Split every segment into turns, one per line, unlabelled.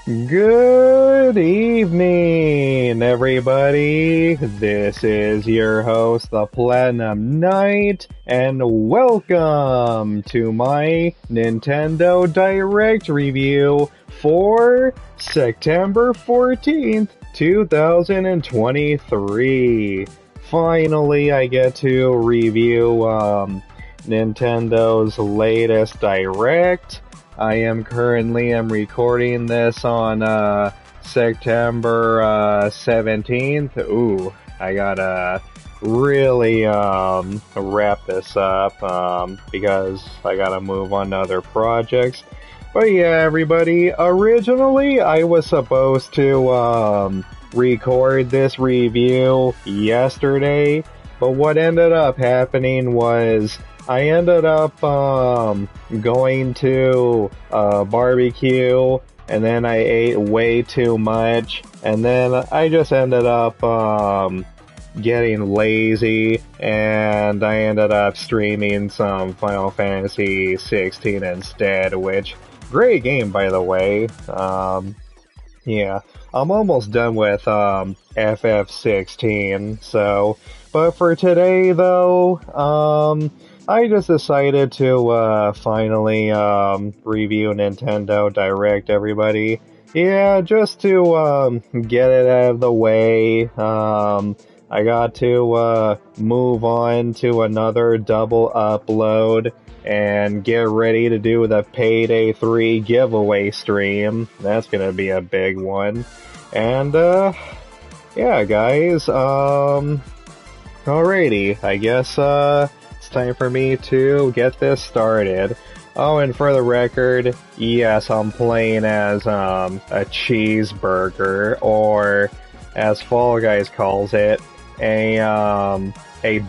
Good evening, everybody. This is your host, the Platinum Knight, and welcome to my Nintendo Direct review for September 14th, 2023. Finally, I get to review Nintendo's latest Direct. I am recording this on September 17th. Ooh, I gotta really wrap this up because I gotta move on to other projects. But yeah, everybody, originally I was supposed to record this review yesterday, but what ended up happening was I ended up going to a barbecue, and then I ate way too much, and then I just ended up getting lazy, and I ended up streaming some Final Fantasy 16 instead, which, great game by the way. Yeah, I'm almost done with FF16, so, but for today though, I just decided to finally review Nintendo Direct, everybody. Yeah, just to get it out of the way. I got to move on to another double upload and get ready to do the Payday 3 giveaway stream. That's gonna be a big one. And yeah, guys, alrighty, I guess it's time for me to get this started. Oh, and for the record, yes, I'm playing as a cheeseburger, or as Fall Guys calls it, a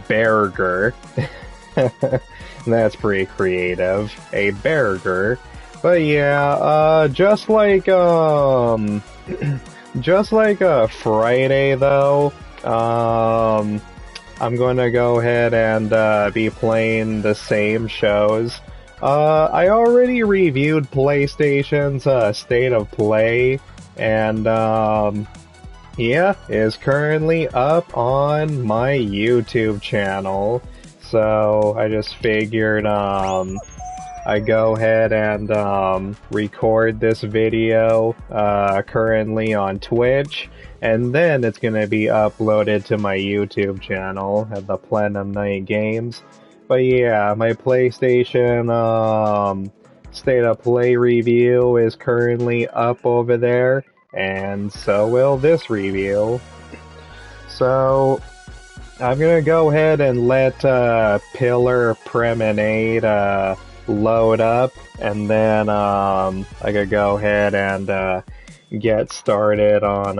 burger. That's pretty creative, a burger. But yeah, just like Friday though, I'm gonna go ahead and be playing the same shows. I already reviewed PlayStation's State of Play, and yeah, is currently up on my YouTube channel. So I just figured I go ahead and record this video currently on Twitch, and then it's gonna be uploaded to my YouTube channel at the Platinum Knight Games. But yeah, my PlayStation State of Play review is currently up over there, and so will this review. So I'm gonna go ahead and let Pillar Promenade load up, and then I could go ahead and get started on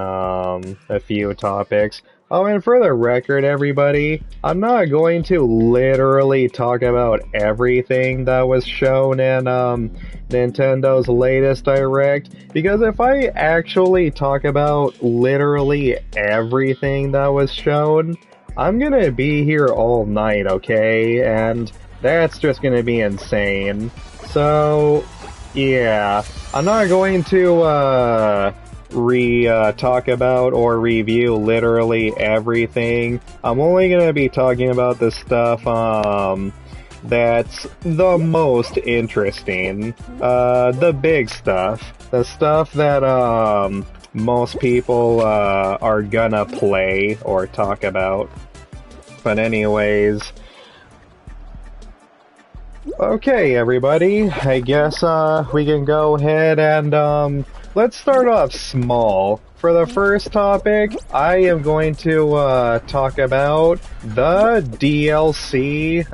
a few topics. Oh, and for the record, everybody, I'm not going to literally talk about everything that was shown in Nintendo's latest Direct, because if I actually talk about literally everything that was shown, I'm gonna be here all night, okay? And that's just gonna be insane. So, yeah, I'm not going to talk about or review literally everything. I'm only gonna be talking about the stuff that's the most interesting, the big stuff, the stuff that most people are gonna play or talk about. But anyways, okay, everybody, I guess we can go ahead and let's start off small. For the first topic, I am going to talk about the DLC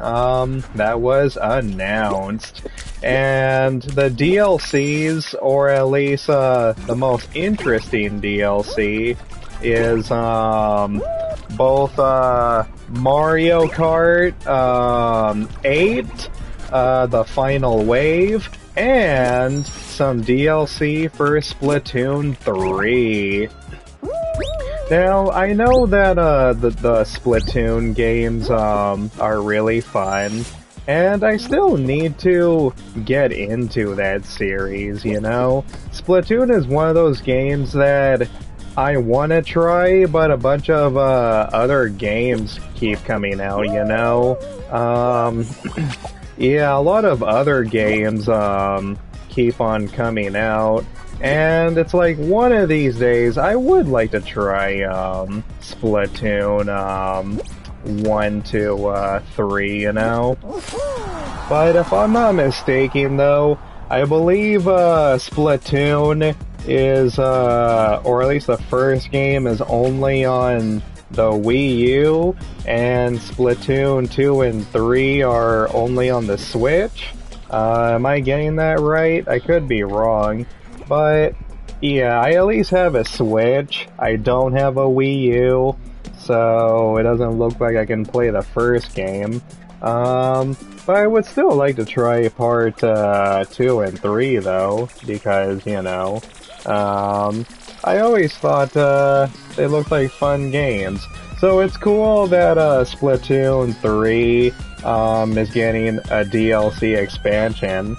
that was announced. And the DLCs, or at least the most interesting DLC, is both Mario Kart 8, the Final Wave, and some DLC for Splatoon 3. Now, I know that the Splatoon games are really fun, And I still need to get into that series, you know? Splatoon is one of those games that I want to try, but a bunch of other games keep coming out, you know? Yeah, a lot of other games keep on coming out. And it's like, one of these days, I would like to try Splatoon 1 to 3, you know? But if I'm not mistaken, though, I believe Splatoon is, or at least the first game is only on the Wii U, and Splatoon 2 and 3 are only on the Switch. Am I getting that right? I could be wrong. But, yeah, I at least have a Switch. I don't have a Wii U, so it doesn't look like I can play the first game. But I would still like to try part 2 and 3, though, because, you know, I always thought they looked like fun games. So it's cool that Splatoon 3 is getting a DLC expansion.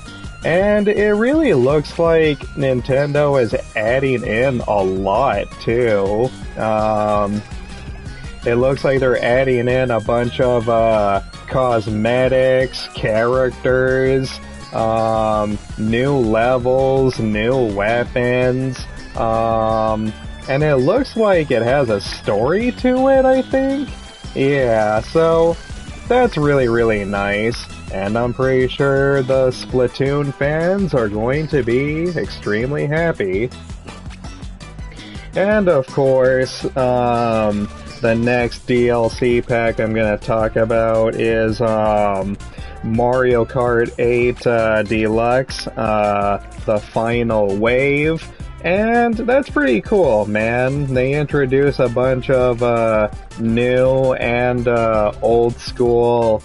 And it really looks like Nintendo is adding in a lot, too. It looks like they're adding in a bunch of cosmetics, characters, new levels, new weapons, and it looks like it has a story to it, I think? Yeah, so that's really, really nice. And I'm pretty sure the Splatoon fans are going to be extremely happy. And of course, the next DLC pack I'm going to talk about is Mario Kart 8 Deluxe, the final wave. And that's pretty cool, man. They introduce a bunch of new and old school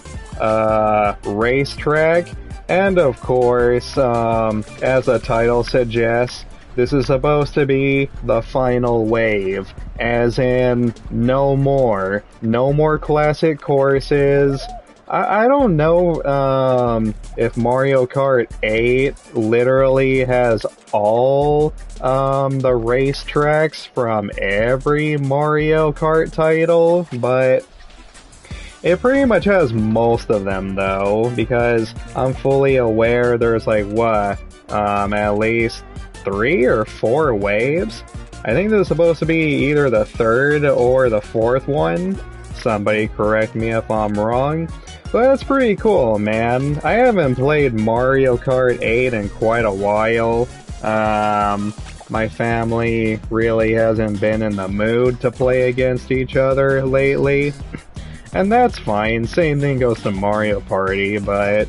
racetrack, and of course, as the title suggests, this is supposed to be the final wave, as in no more classic courses. I don't know if Mario Kart 8 literally has all the racetracks from every Mario Kart title, but it pretty much has most of them, though, because I'm fully aware there's like, at least 3 or 4 waves? I think this is supposed to be either the 3rd or the 4th one. Somebody correct me if I'm wrong. But that's pretty cool, man. I haven't played Mario Kart 8 in quite a while. My family really hasn't been in the mood to play against each other lately. And that's fine, same thing goes to Mario Party, but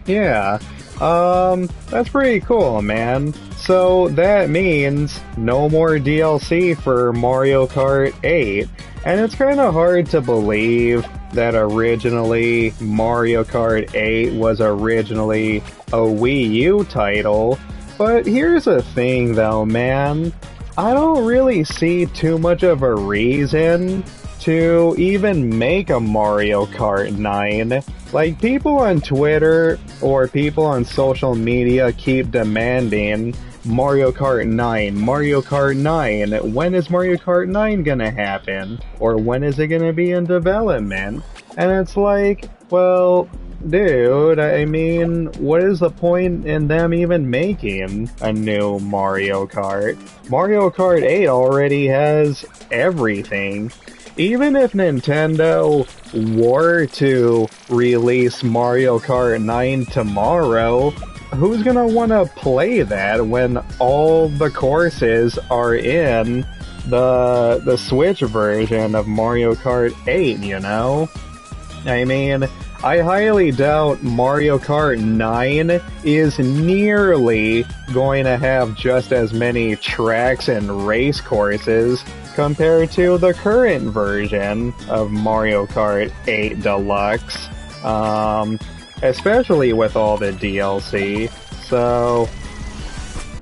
yeah, that's pretty cool, man. So that means no more DLC for Mario Kart 8, and it's kinda hard to believe that originally Mario Kart 8 was originally a Wii U title, but here's the thing though, man. I don't really see too much of a reason to even make a Mario Kart 9. Like, people on Twitter or people on social media keep demanding Mario Kart 9, Mario Kart 9. When is Mario Kart 9 gonna happen? Or when is it gonna be in development? And it's like, well, dude, I mean, what is the point in them even making a new Mario Kart? Mario Kart 8 already has everything. Even if Nintendo were to release Mario Kart 9 tomorrow, who's gonna wanna play that when all the courses are in the Switch version of Mario Kart 8, you know? I mean, I highly doubt Mario Kart 9 is nearly going to have just as many tracks and race courses compared to the current version of Mario Kart 8 Deluxe, especially with all the DLC. So,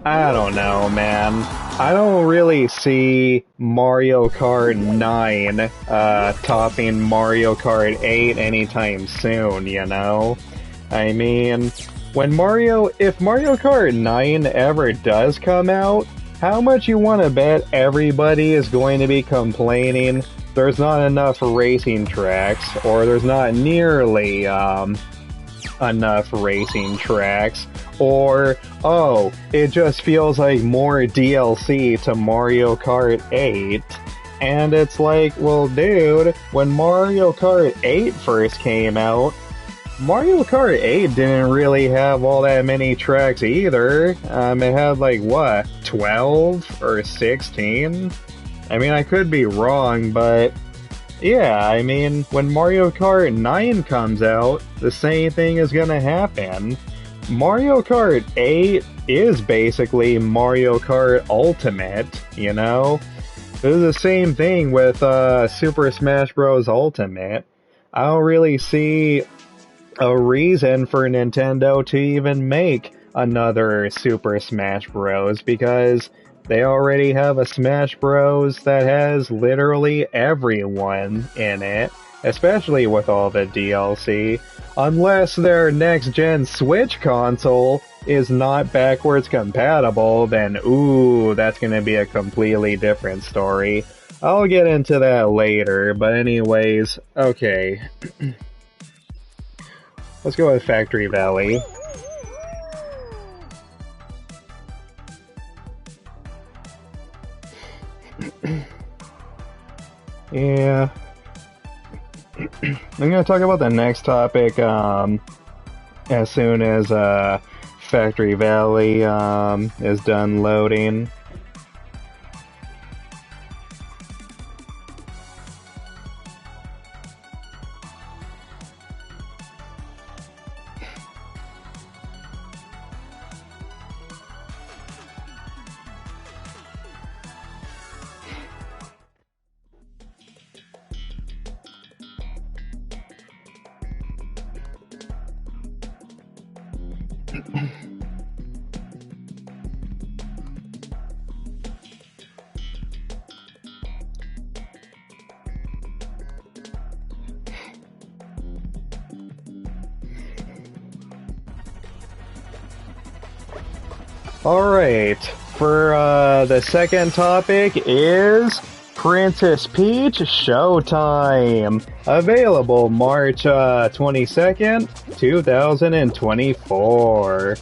I don't know, man. I don't really see Mario Kart 9 topping Mario Kart 8 anytime soon, you know? I mean, if Mario Kart 9 ever does come out, how much you want to bet everybody is going to be complaining there's not enough racing tracks, or there's not nearly enough racing tracks, or, oh, it just feels like more DLC to Mario Kart 8. And it's like, well, dude, when Mario Kart 8 first came out, Mario Kart 8 didn't really have all that many tracks either. It had like, what, 12 or 16? I mean, I could be wrong, but yeah, I mean, when Mario Kart 9 comes out, the same thing is gonna happen. Mario Kart 8 is basically Mario Kart Ultimate, you know? It was the same thing with Super Smash Bros. Ultimate. I don't really see a reason for Nintendo to even make another Super Smash Bros. Because they already have a Smash Bros. That has literally everyone in it, especially with all the DLC. Unless their next-gen Switch console is not backwards compatible, then ooh, that's gonna be a completely different story. I'll get into that later, but anyways, okay. Let's go with Factory Valley. Yeah. I'm gonna talk about the next topic as soon as Factory Valley is done loading. Alright, for the second topic is Princess Peach Showtime. Available March 22nd, 2024.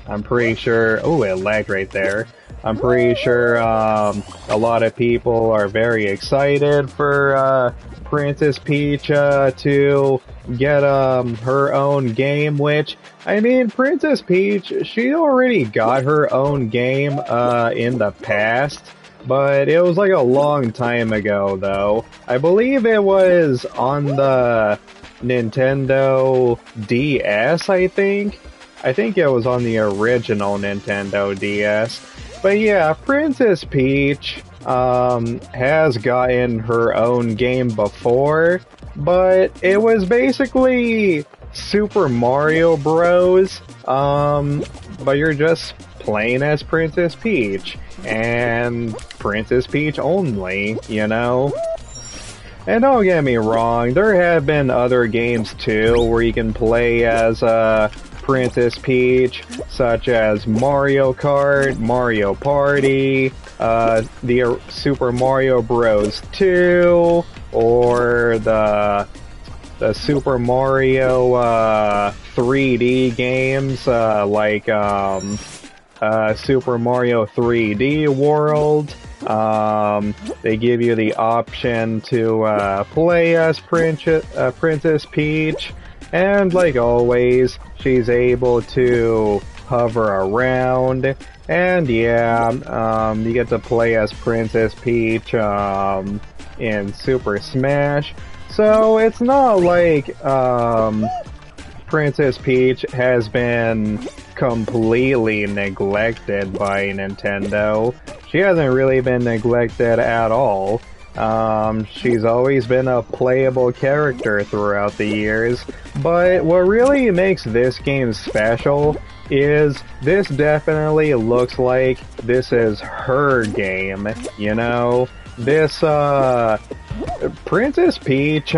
I'm pretty sure... Oh, it lagged right there. I'm pretty sure a lot of people are very excited for Princess Peach to get her own game, which, I mean, Princess Peach, she already got her own game in the past, but it was like a long time ago, though. I believe it was on the Nintendo DS, I think. I think it was on the original Nintendo DS. But yeah, Princess Peach has gotten her own game before, but it was basically Super Mario Bros. But you're just playing as Princess Peach, and Princess Peach only, you know? And don't get me wrong, there have been other games too where you can play as Princess Peach, such as Mario Kart, Mario Party, the Super Mario Bros. 2, or the Super Mario 3D games, like Super Mario 3D World. They give you the option to play as Princess Peach, and like always, she's able to hover around, and yeah, you get to play as Princess Peach in Super Smash. So it's not like Princess Peach has been completely neglected by Nintendo. She hasn't really been neglected at all. She's always been a playable character throughout the years, but what really makes this game special is this definitely looks like this is her game, you know? This, Princess Peach,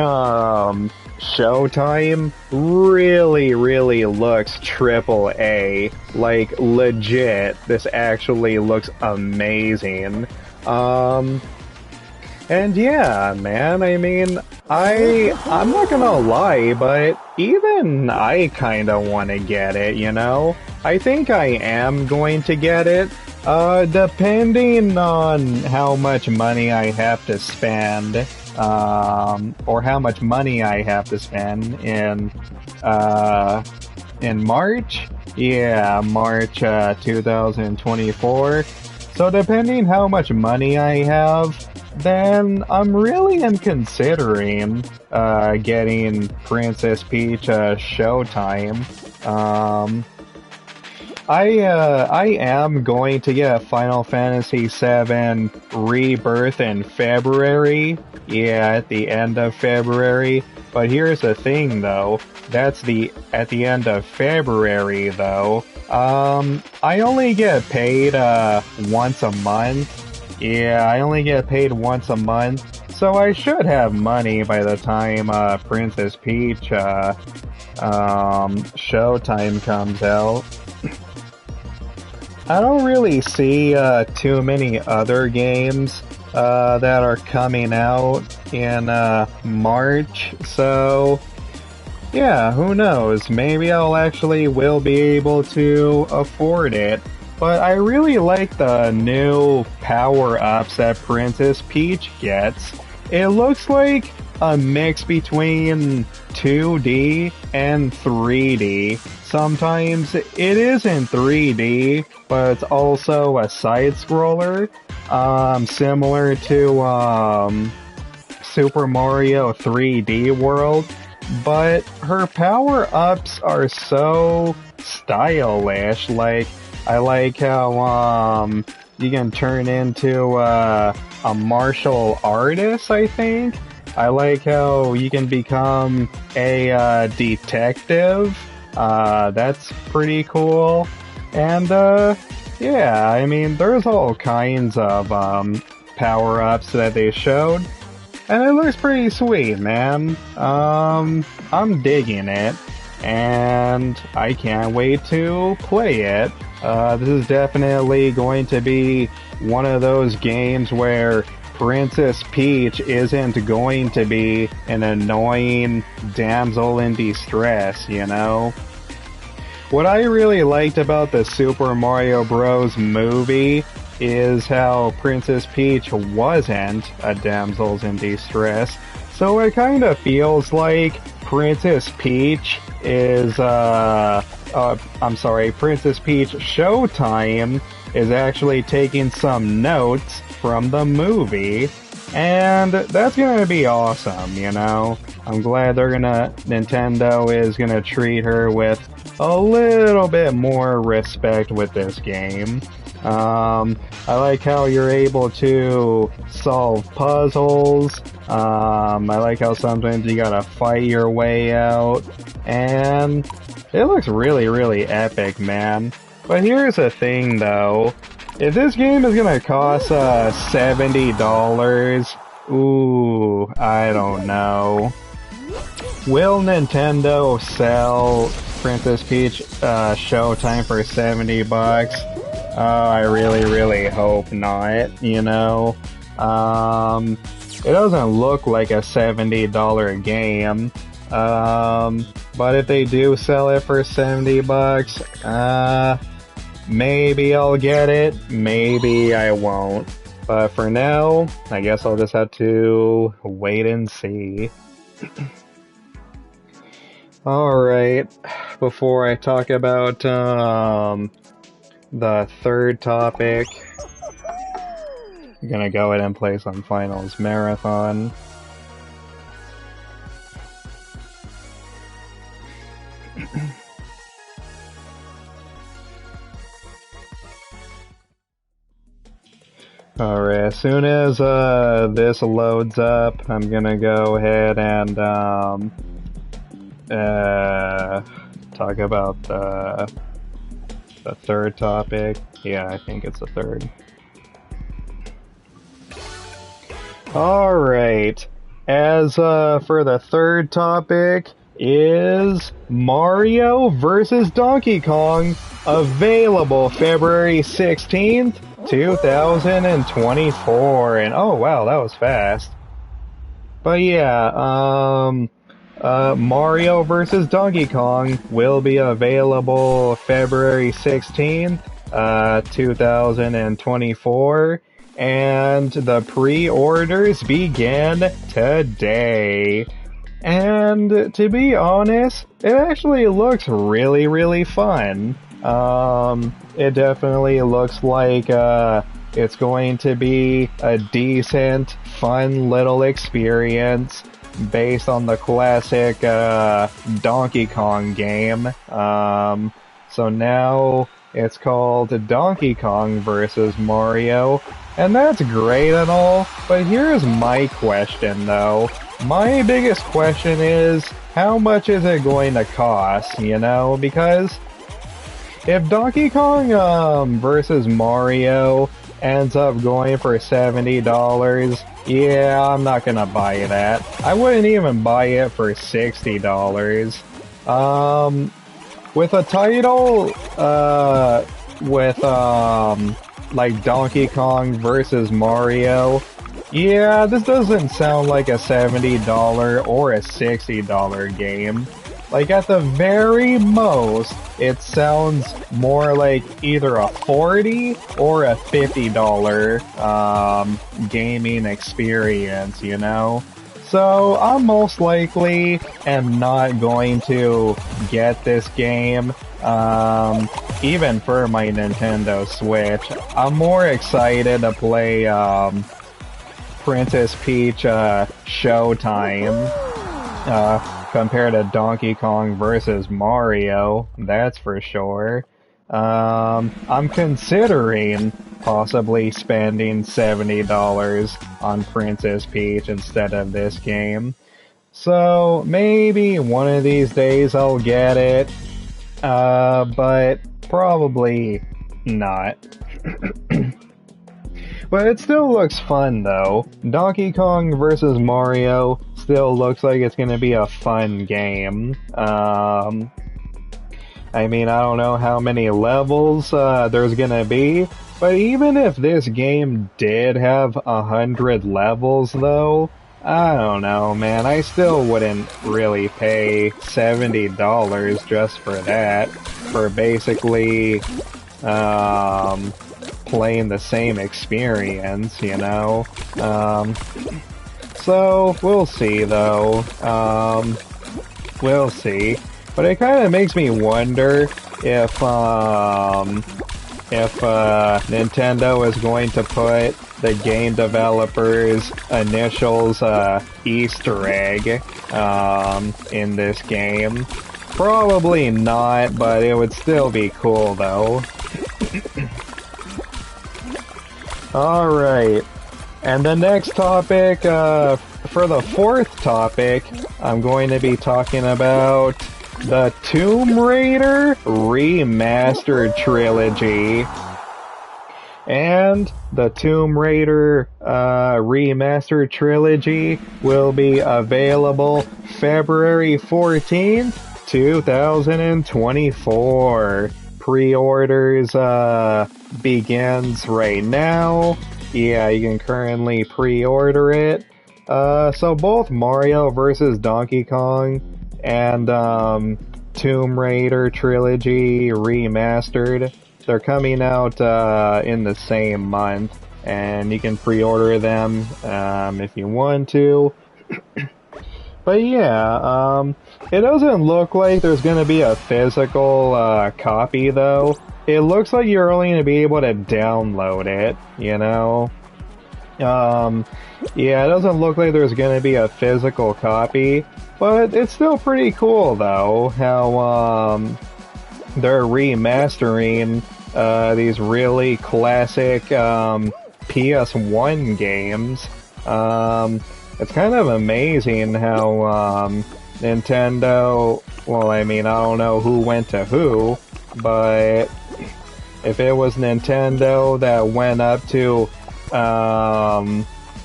Showtime really looks triple A. Like, legit, this actually looks amazing. And yeah, man, I mean, I'm not gonna lie, but even I kinda wanna get it, you know? I think I am going to get it, depending on how much money I have to spend, or how much money I have to spend in March? Yeah, March, 2024. So depending how much money I have, then I'm really considering getting Princess Peach Showtime. I am going to get Final Fantasy VII Rebirth in February. Yeah, at the end of February. But here's the thing, though. At the end of February, though. I only get paid once a month. Yeah, I only get paid once a month, so I should have money by the time Princess Peach Showtime comes out. I don't really see too many other games that are coming out in March, so yeah, who knows? Maybe I'll actually will be able to afford it. But I really like the new power-ups that Princess Peach gets. It looks like a mix between 2D and 3D. Sometimes it is in 3D, but it's also a side-scroller, similar to Super Mario 3D World. But her power-ups are so stylish, like, I like how, you can turn into, a martial artist, I think. I like how you can become a, detective. That's pretty cool. And, yeah, I mean, there's all kinds of, power-ups that they showed. And it looks pretty sweet, man. I'm digging it. And I can't wait to play it. This is definitely going to be one of those games where Princess Peach isn't going to be an annoying damsel in distress, you know? What I really liked about the Super Mario Bros. Movie is how Princess Peach wasn't a damsel in distress. So it kind of feels like Princess Peach is, Princess Peach Showtime is actually taking some notes from the movie, and that's gonna be awesome, you know? I'm glad Nintendo is gonna treat her with a little bit more respect with this game. I like how you're able to solve puzzles. I like how sometimes you gotta fight your way out, and it looks really epic, man. But here's the thing, though. If this game is gonna cost, $70, ooh, I don't know. Will Nintendo sell Princess Peach, Showtime for $70? I really hope not, you know? It doesn't look like a $70 game. But if they do sell it for $70, maybe I'll get it, maybe I won't. But for now, I guess I'll just have to wait and see. Alright, before I talk about, the third topic, I'm gonna go ahead and play some Finals Marathon. Alright, as soon as this loads up, I'm gonna go ahead and talk about the the third topic. Yeah, I think it's the third. Alright. As for the third topic is Mario vs. Donkey Kong, available February 16th, 2024. And oh wow, that was fast. But yeah, Mario vs. Donkey Kong will be available February 16th, 2024, and the pre-orders began today. And to be honest, it actually looks really, really fun. It definitely looks like, it's going to be a decent, fun little experience based on the classic, Donkey Kong game. So now it's called Donkey Kong vs. Mario, and that's great and all, but here's my question though. My biggest question is, how much is it going to cost, you know? Because if Donkey Kong versus Mario ends up going for $70, yeah, I'm not gonna buy that. I wouldn't even buy it for $60. With a title, with, like Donkey Kong versus Mario, yeah, this doesn't sound like a $70 or a $60 game. Like, at the very most, it sounds more like either a $40 or a $50 gaming experience, you know? So, I most likely am not going to get this game, even for my Nintendo Switch. I'm more excited to play, Princess Peach, Showtime, compared to Donkey Kong versus Mario, that's for sure. I'm considering possibly spending $70 on Princess Peach instead of this game. So maybe one of these days I'll get it, but probably not. But it still looks fun though. Donkey Kong vs. Mario still looks like it's gonna be a fun game. I mean, I don't know how many levels there's gonna be, but even if this game did have 100 levels though, I don't know, man. I still wouldn't really pay $70 just for that. For basically, playing the same experience, you know? So, we'll see though. We'll see. But it kind of makes me wonder if Nintendo is going to put the game developers' initials, Easter egg, in this game. Probably not, but it would still be cool though. Alright, and the next topic, for the fourth topic, I'm going to be talking about the Tomb Raider Remastered Trilogy. And the Tomb Raider Remastered Trilogy will be available February 14th, 2024. Pre-orders begins right now. Yeah, you can currently pre-order it. So both Mario vs. Donkey Kong and Tomb Raider Trilogy Remastered, they're coming out in the same month, and you can pre-order them if you want to. But yeah, it doesn't look like there's going to be a physical copy though. It looks like you're only going to be able to download it, you know? Yeah, it doesn't look like there's going to be a physical copy, but it's still pretty cool though, how they're remastering these really classic PS1 games. It's kind of amazing how Nintendo, well, I mean, I don't know who went to who, but if it was Nintendo that went up to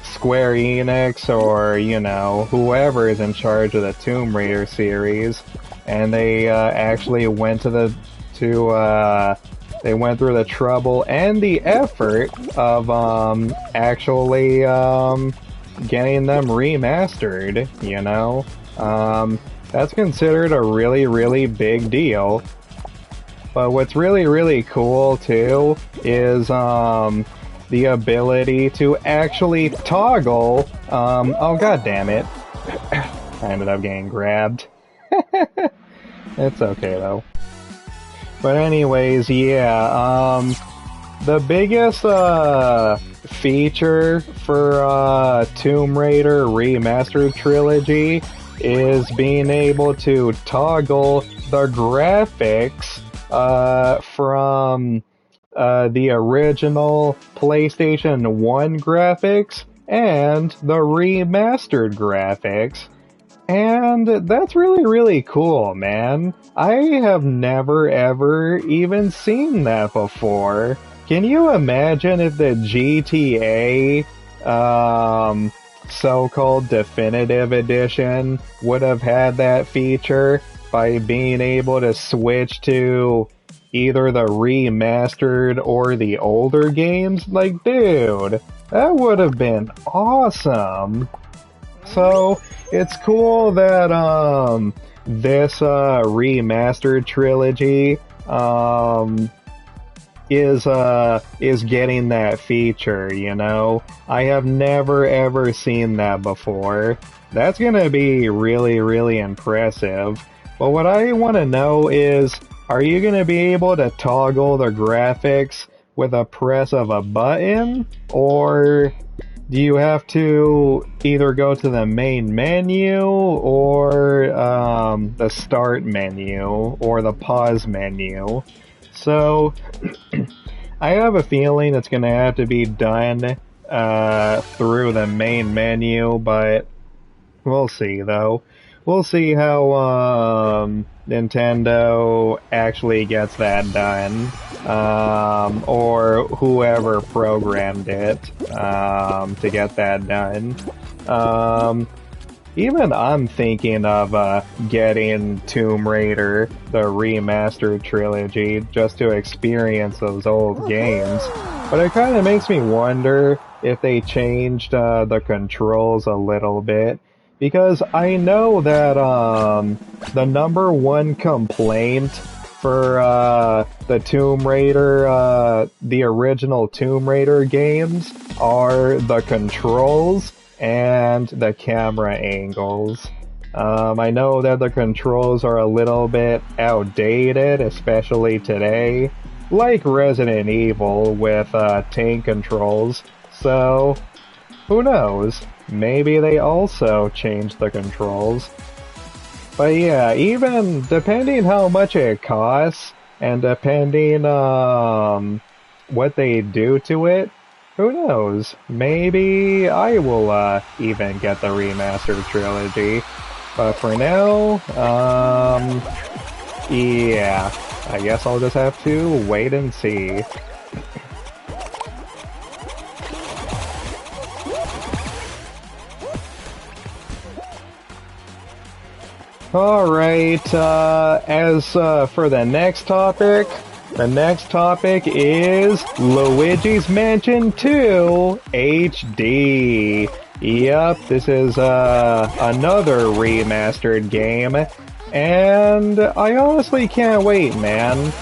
Square Enix or, you know, whoever is in charge of the Tomb Raider series, and they actually went they went through the trouble and the effort of actually getting them remastered, you know? That's considered a really, really big deal. But what's really, really cool, too, is the ability to actually toggle... oh, god damn it. I ended up getting grabbed. It's okay, though. But anyways, yeah, the biggest feature for Tomb Raider Remastered Trilogy is being able to toggle the graphics from the original PlayStation 1 graphics and the remastered graphics. And that's really, really cool, man. I have never, ever even seen that before. Can you imagine if the GTA, so-called Definitive Edition would have had that feature by being able to switch to either the remastered or the older games? Like, dude, that would have been awesome. So, it's cool that, this, remastered trilogy, is getting that feature, you know? I have never ever seen that before. That's gonna be really, really impressive. But what I want to know is, are you gonna be able to toggle the graphics with a press of a button? Or do you have to either go to the main menu or the start menu or the pause menu? So, I have a feeling it's going to have to be done through the main menu, but we'll see, though. We'll see how Nintendo actually gets that done, or whoever programmed it to get that done. Even I'm thinking of getting Tomb Raider, the remastered trilogy, just to experience those old games. But it kind of makes me wonder if they changed the controls a little bit. Because I know that the number one complaint for the Tomb Raider, the original Tomb Raider games, are the controls and the camera angles. I know that the controls are a little bit outdated, especially today, like Resident Evil with tank controls, so who knows? Maybe they also changed the controls. But yeah, even depending how much it costs, and depending what they do to it, who knows? Maybe I will even get the remastered trilogy. But for now, yeah, I guess I'll just have to wait and see. Alright, as for the next topic is Luigi's Mansion 2 HD. Yep, this is another remastered game, and I honestly can't wait, man,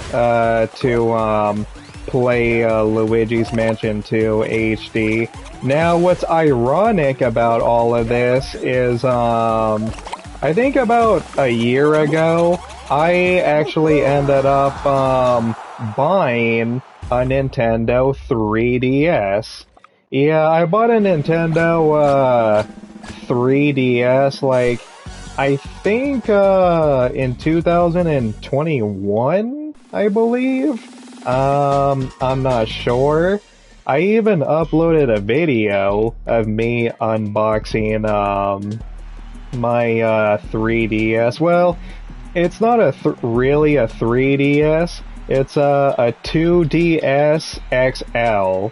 to play Luigi's Mansion 2 HD. Now, what's ironic about all of this is, I think about a year ago, I actually ended up buying a Nintendo 3DS. Yeah, I bought a Nintendo 3DS, like, I think in 2021, I believe? I'm not sure. I even uploaded a video of me unboxing my 3DS. Well, it's not really a 3DS. It's a 2DS XL.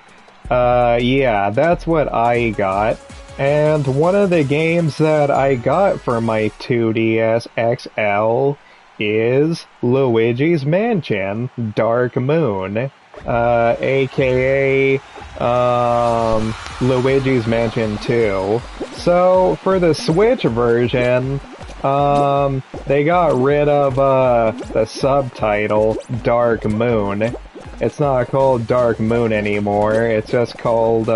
Yeah, that's what I got. And one of the games that I got for my 2DS XL is Luigi's Mansion Dark Moon, aka Luigi's Mansion 2. So for the Switch version, they got rid of the subtitle Dark Moon. It's not called Dark Moon anymore. It's just called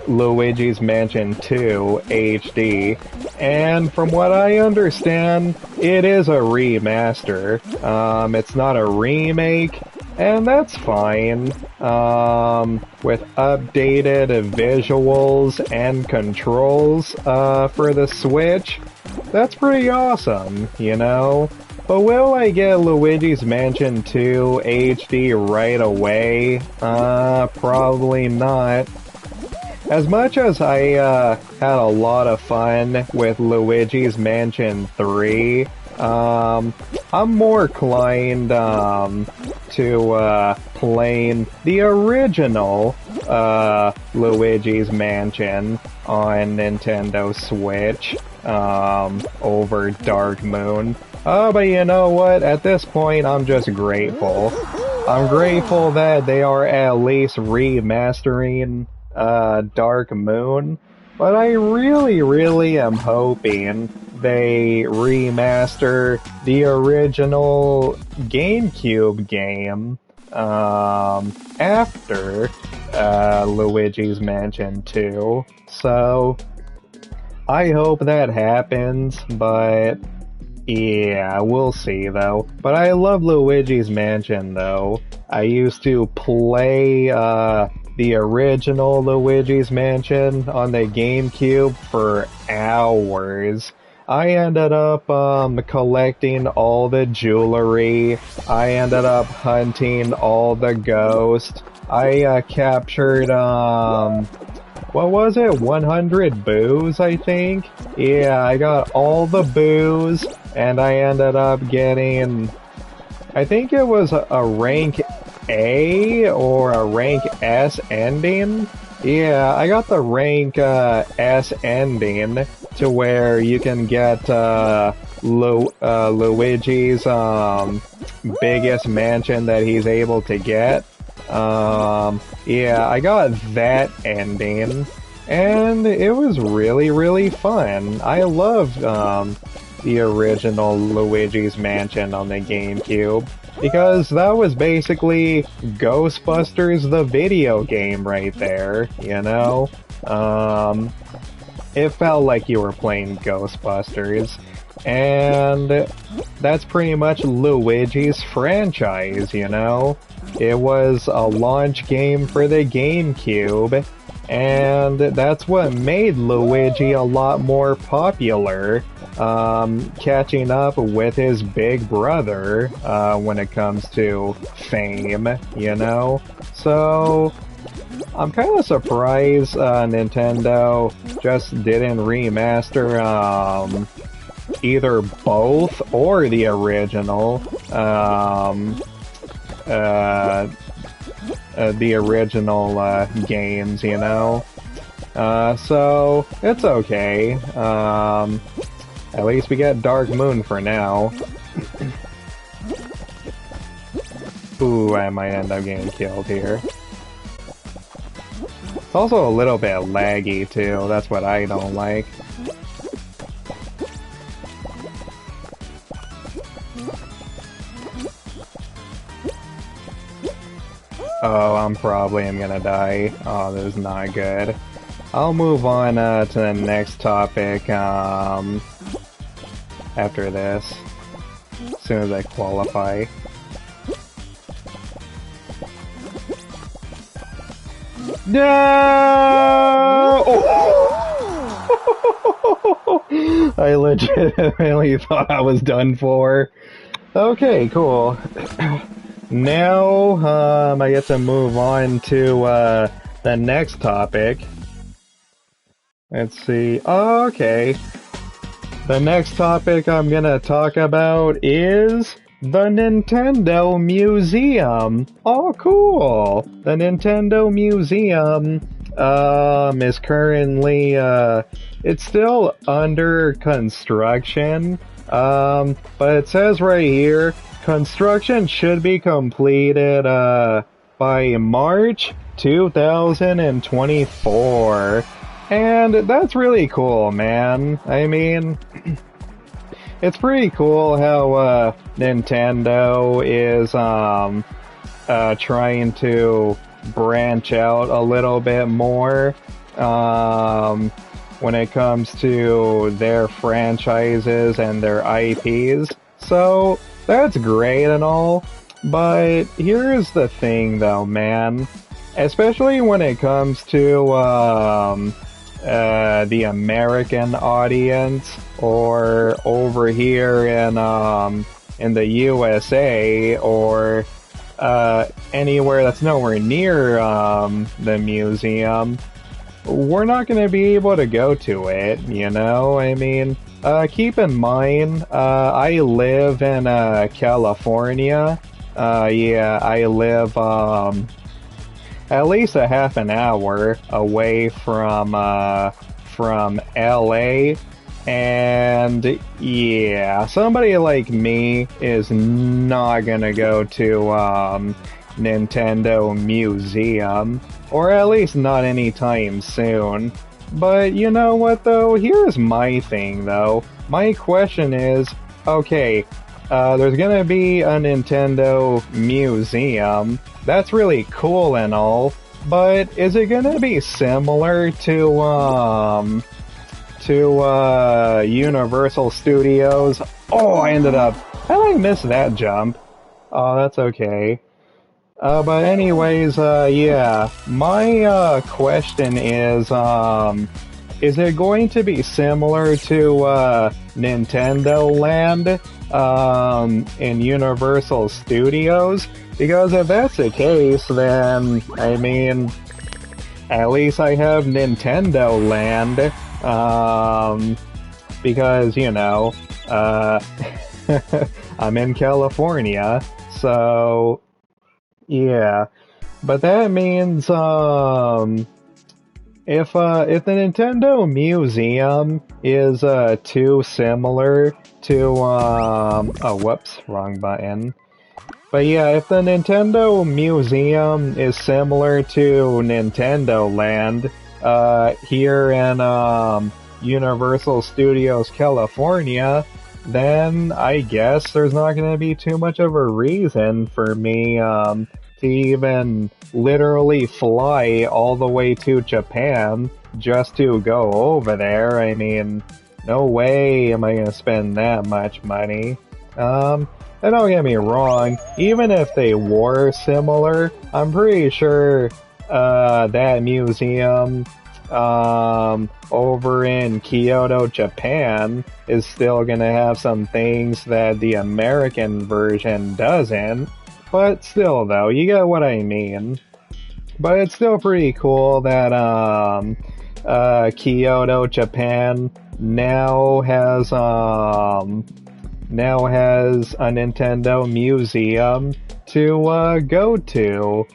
Luigi's Mansion 2 HD. And from what I understand, it is a remaster. It's not a remake, and that's fine. With updated visuals and controls for the Switch, that's pretty awesome, you know? But will I get Luigi's Mansion 2 HD right away? Probably not. As much as I had a lot of fun with Luigi's Mansion 3, I'm more inclined to playing the original Luigi's Mansion on Nintendo Switch over Dark Moon. But you know what? At this point, I'm just grateful. I'm grateful that they are at least remastering Dark Moon, but I really am hoping they remaster the original GameCube game after Luigi's Mansion 2. So I hope that happens, but yeah, we'll see though. But I love Luigi's Mansion though. I used to play the original Luigi's Mansion on the GameCube for hours. I ended up collecting all the jewelry. I ended up hunting all the ghosts. I captured what was it? 100 boos, I think? Yeah, I got all the boos, and I ended up getting, I think it was a rank A or a rank S ending. Yeah, I got the rank S ending to where you can get Luigi's biggest mansion that he's able to get. Yeah, I got that ending, and it was really fun. I loved the original Luigi's Mansion on the GameCube, because that was basically Ghostbusters the video game right there, you know? It felt like you were playing Ghostbusters, and that's pretty much Luigi's franchise, you know? It was a launch game for the GameCube, and that's what made Luigi a lot more popular, catching up with his big brother when it comes to fame, you know? So I'm kind of surprised Nintendo just didn't remaster either both or the original. The original games, you know? So it's okay. At least we get Dark Moon for now. Ooh, I might end up getting killed here. It's also a little bit laggy too, that's what I don't like. Oh, I'm probably gonna die. Oh, this is not good. I'll move on to the next topic after this, as soon as I qualify. No! Oh! I legitimately thought I was done for. Okay, cool. Now, I get to move on to the next topic. Let's see. Okay. The next topic I'm gonna talk about is the Nintendo Museum. Oh, cool. The Nintendo Museum is currently it's still under construction. But it says right here, construction should be completed by March 2024. And that's really cool, man. I mean, it's pretty cool how Nintendo is trying to branch out a little bit more when it comes to their franchises and their IPs. So that's great and all, but here's the thing though, man. Especially when it comes to the American audience, or over here in the USA, or anywhere that's nowhere near the museum, we're not going to be able to go to it, you know? I mean, keep in mind, I live in California. Yeah, I live at least a half an hour away from LA, and yeah, somebody like me is not gonna go to Nintendo Museum, or at least not anytime soon. But you know what though? Here's my thing though. My question is, okay, there's gonna be a Nintendo Museum. That's really cool and all, but is it gonna be similar to Universal Studios? Oh, I ended up... How did I miss that jump? Oh, that's okay. But anyways, yeah, my question is it going to be similar to Nintendo Land in Universal Studios? Because if that's the case, then, I mean, at least I have Nintendo Land, because, you know, I'm in California, so, yeah. But that means, if the Nintendo Museum is, too similar to, oh, whoops, wrong button. But yeah, if the Nintendo Museum is similar to Nintendo Land, here in, Universal Studios California, then I guess there's not gonna be too much of a reason for me, to even literally fly all the way to Japan just to go over there. I mean, no way am I gonna spend that much money. And don't get me wrong, even if they were similar, I'm pretty sure that museum over in Kyoto, Japan is still gonna have some things that the American version doesn't. But still though, you get what I mean. But it's still pretty cool that Kyoto, Japan now has a Nintendo Museum to go to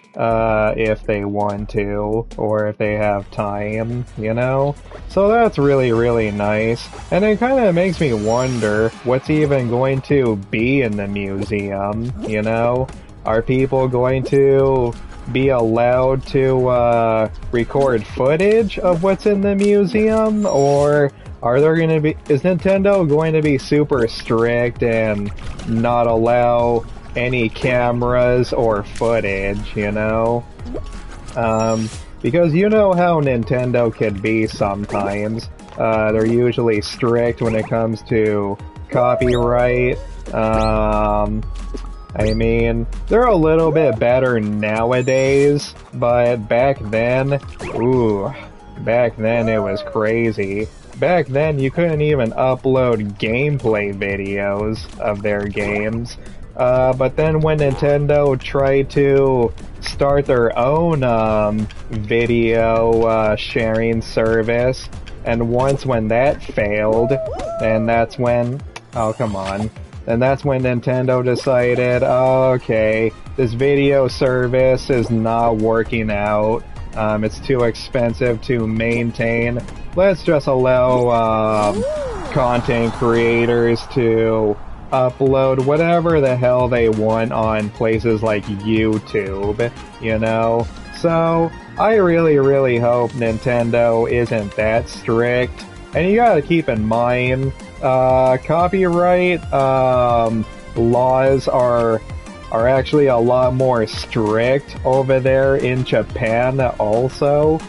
if they want to, or if they have time, you know? So that's really, really nice. And it kind of makes me wonder what's even going to be in the museum, you know? Are people going to be allowed to record footage of what's in the museum, or are there going to be... Is Nintendo going to be super strict and not allow any cameras or footage, you know? Because you know how Nintendo could be sometimes. They're usually strict when it comes to copyright. I mean, they're a little bit better nowadays, but back then, back then it was crazy. Back then you couldn't even upload gameplay videos of their games. But then when Nintendo tried to start their own video sharing service, and once when that failed, then that's when... Oh, come on. And that's when Nintendo decided, okay, this video service is not working out. It's too expensive to maintain. Let's just allow content creators to upload whatever the hell they want on places like YouTube, you know? So, I really, really hope Nintendo isn't that strict. And you gotta keep in mind, copyright laws are actually a lot more strict over there in Japan also.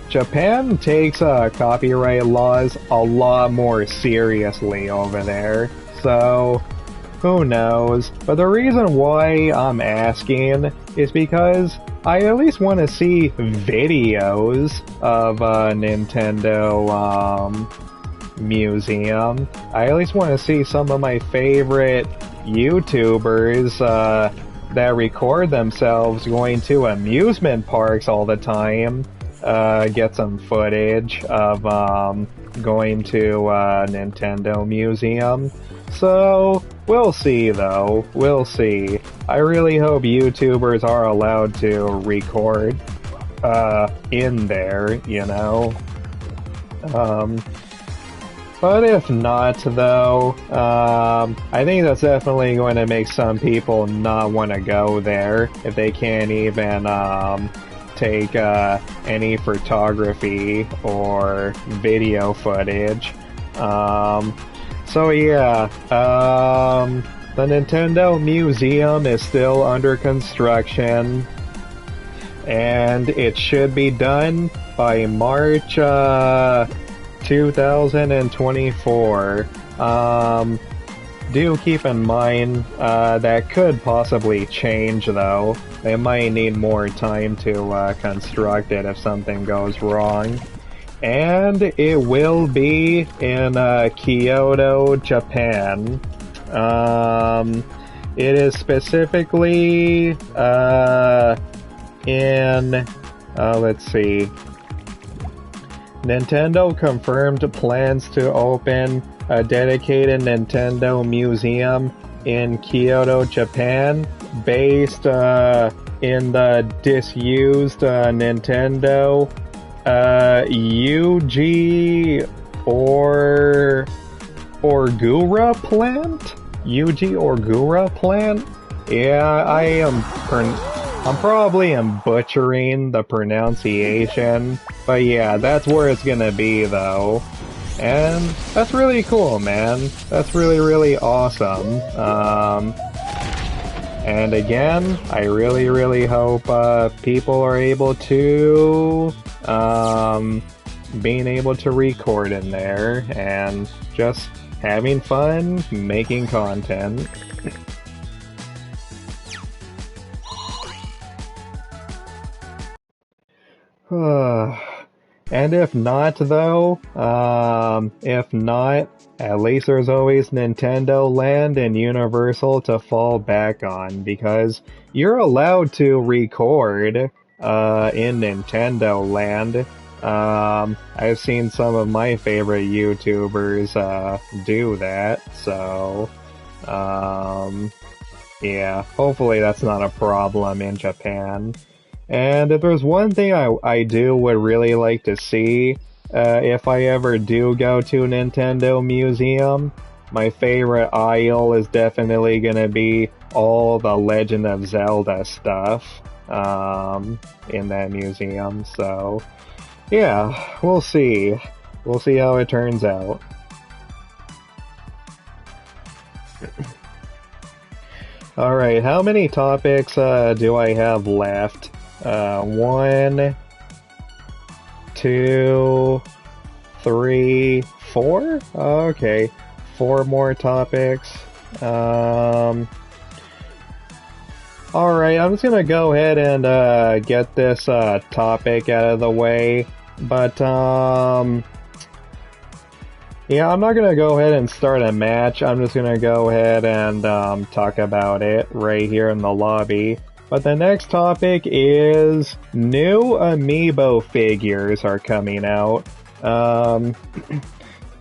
Japan takes copyright laws a lot more seriously over there, so who knows? But the reason why I'm asking is because I at least want to see videos of a Nintendo museum. I at least want to see some of my favorite YouTubers that record themselves going to amusement parks all the time. Get some footage of going to a Nintendo museum. So, we'll see though. We'll see. I really hope YouTubers are allowed to record in there, you know. But if not, though, I think that's definitely going to make some people not want to go there if they can't even take any photography or video footage. So yeah, the Nintendo Museum is still under construction, and it should be done by March 2024. Do keep in mind that could possibly change though. They might need more time to construct it if something goes wrong. And it will be in Kyoto, Japan. It is specifically in, let's see. Nintendo confirmed plans to open a dedicated Nintendo museum in Kyoto, Japan, based in the disused Nintendo Yuji Orgura plant? Yuji Orgura plant? Yeah, I'm probably butchering the pronunciation, but yeah, that's where it's gonna be though. And that's really cool, man. That's really, really awesome. And again, I really, really hope people are able to being able to record in there and just having fun making content. And if not though, if not, at least there's always Nintendo Land and Universal to fall back on, because you're allowed to record in Nintendo Land. I've seen some of my favorite YouTubers do that, so yeah, hopefully that's not a problem in Japan. And if there's one thing I would really like to see, if I ever do go to a Nintendo Museum, my favorite aisle is definitely gonna be all the Legend of Zelda stuff, in that museum, so yeah, we'll see. We'll see how it turns out. Alright, how many topics do I have left? 1, 2, 3, 4? Okay, 4 more topics. Alright, I'm just gonna go ahead and get this topic out of the way. But, yeah, I'm not gonna go ahead and start a match. I'm just gonna go ahead and talk about it right here in the lobby. But the next topic is new Amiibo figures are coming out.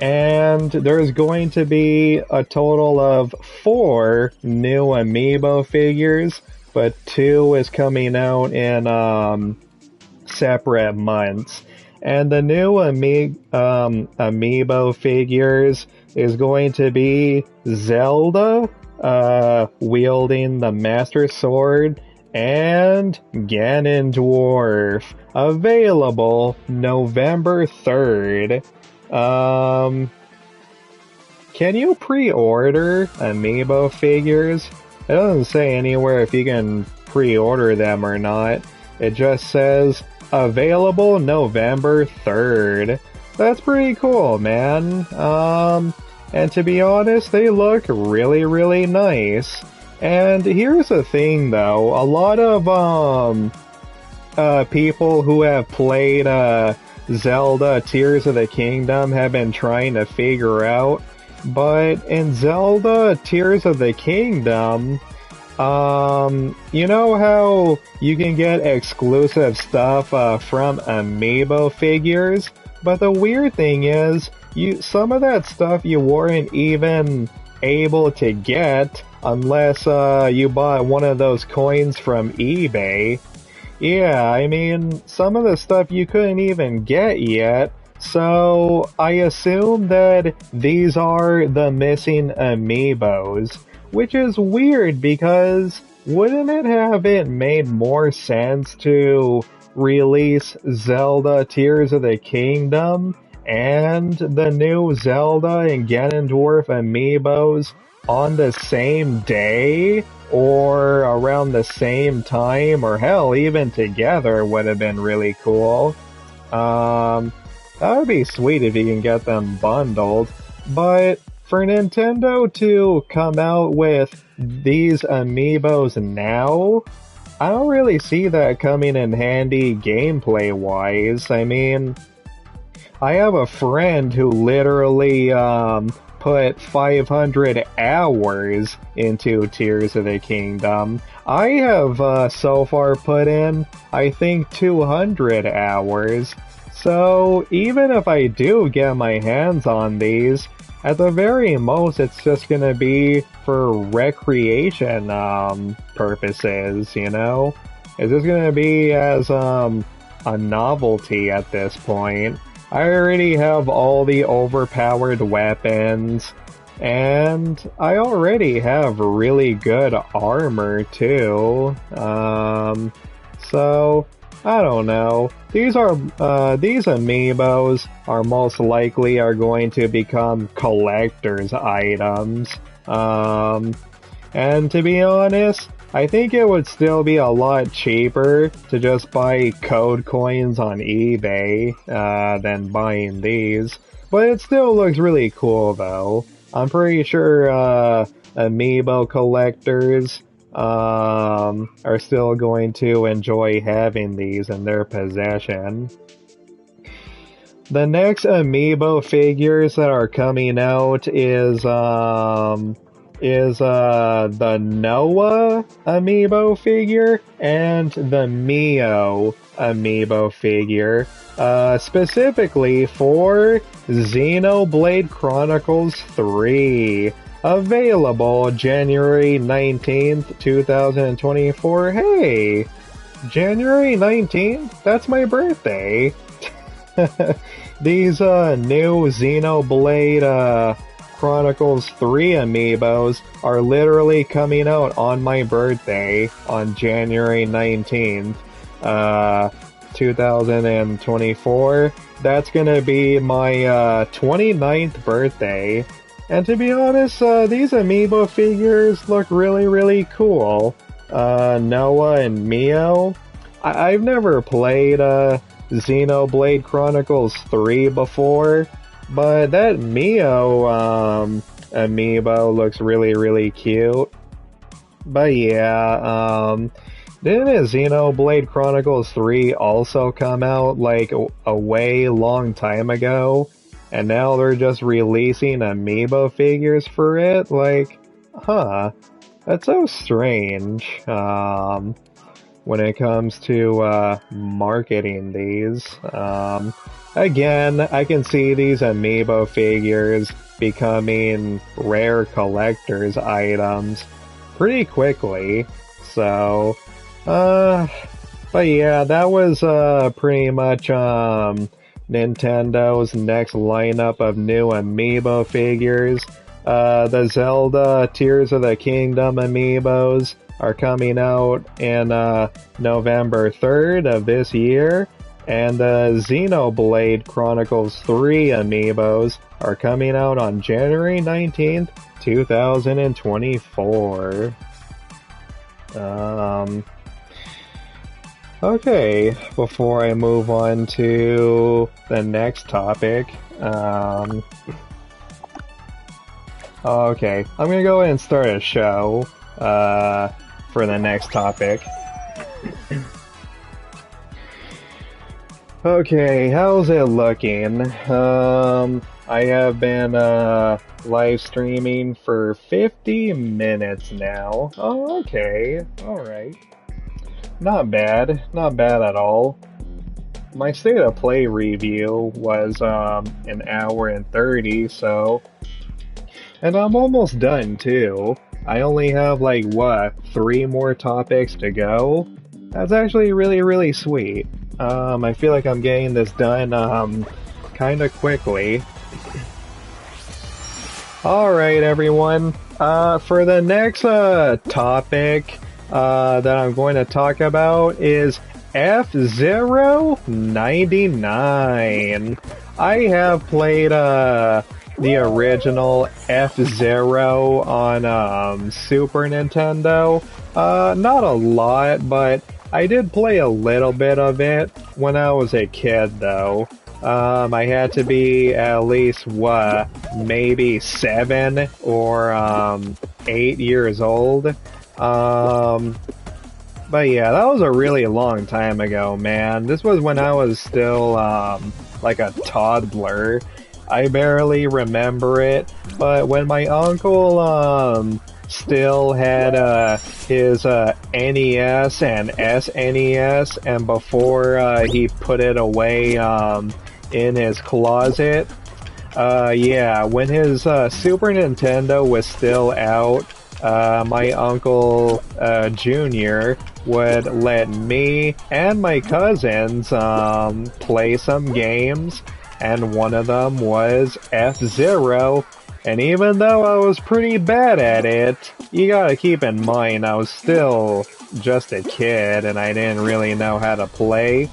And there's going to be a total of 4 new Amiibo figures, but 2 is coming out in separate months. And the new Amiibo figures is going to be Zelda wielding the Master Sword and Ganondorf, available November 3rd. Can you pre-order Amiibo figures? It doesn't say anywhere if you can pre-order them or not. It just says available November 3rd. That's pretty cool, man. And to be honest, they look really, really nice. And here's the thing though, a lot of people who have played Zelda Tears of the Kingdom have been trying to figure out, but in Zelda Tears of the Kingdom, you know how you can get exclusive stuff from Amiibo figures? But the weird thing is, some of that stuff you weren't even able to get unless you bought one of those coins from eBay. Yeah, I mean, some of the stuff you couldn't even get yet, so I assume that these are the missing Amiibos, which is weird because wouldn't it have made more sense to release Zelda Tears of the Kingdom and the new Zelda and Ganondorf Amiibos on the same day, or around the same time, or hell, even together would have been really cool. That would be sweet if you can get them bundled, but for Nintendo to come out with these Amiibos now, I don't really see that coming in handy gameplay-wise. I mean, I have a friend who literally, put 500 hours into Tears of the Kingdom. I have so far put in, I think, 200 hours. So even if I do get my hands on these, at the very most it's just gonna be for recreation purposes, you know? It's just gonna be as a novelty at this point. I already have all the overpowered weapons, and I already have really good armor too. So I don't know. These Amiibos are most likely going to become collector's items. And to be honest, I think it would still be a lot cheaper to just buy code coins on eBay than buying these. But it still looks really cool though. I'm pretty sure Amiibo collectors are still going to enjoy having these in their possession. The next Amiibo figures that are coming out is the Noah Amiibo figure and the Mio Amiibo figure, specifically for Xenoblade Chronicles 3. Available January 19th, 2024. Hey! January 19th? That's my birthday. These new Xenoblade Chronicles 3 Amiibos are literally coming out on my birthday on January 19th, 2024. That's gonna be my 29th birthday. And to be honest, these Amiibo figures look really, really cool. Noah and Mio. I've never played Xenoblade Chronicles 3 before, but that Mio Amiibo looks really, really cute. But yeah, didn't Xenoblade Chronicles 3 also come out like a way long time ago? And now they're just releasing Amiibo figures for it? Like, huh. That's so strange. when it comes to marketing these. Again, I can see these Amiibo figures becoming rare collector's items pretty quickly. So, but yeah, that was pretty much Nintendo's next lineup of new Amiibo figures. The Zelda Tears of the Kingdom Amiibos are coming out in November 3rd of this year, and the Xenoblade Chronicles 3 Amiibos are coming out on January 19th, 2024. Okay, before I move on to the next topic, okay, I'm gonna go ahead and start a show, for the next topic. Okay, how's it looking? I have been, live streaming for 50 minutes now. Oh, okay, alright. Not bad at all. My State of Play review was, an hour and 30, so... And I'm almost done, too. I only have, like, 3 more topics to go? That's actually really, really sweet. I feel like I'm getting this done, kinda quickly. Alright, everyone. For the next, topic, that I'm going to talk about is F-Zero 99. I have played, the original F-Zero on, Super Nintendo. Not a lot, but I did play a little bit of it when I was a kid, though. I had to be at least, maybe 7 or, 8 years old. But yeah, that was a really long time ago, man. This was when I was still, like a toddler. I barely remember it, but when my uncle, still had, his, NES and SNES, and before, he put it away, in his closet, yeah, when his, Super Nintendo was still out, my uncle, Junior would let me and my cousins, play some games, and one of them was F-Zero. And even though I was pretty bad at it, you gotta keep in mind I was still just a kid and I didn't really know how to play.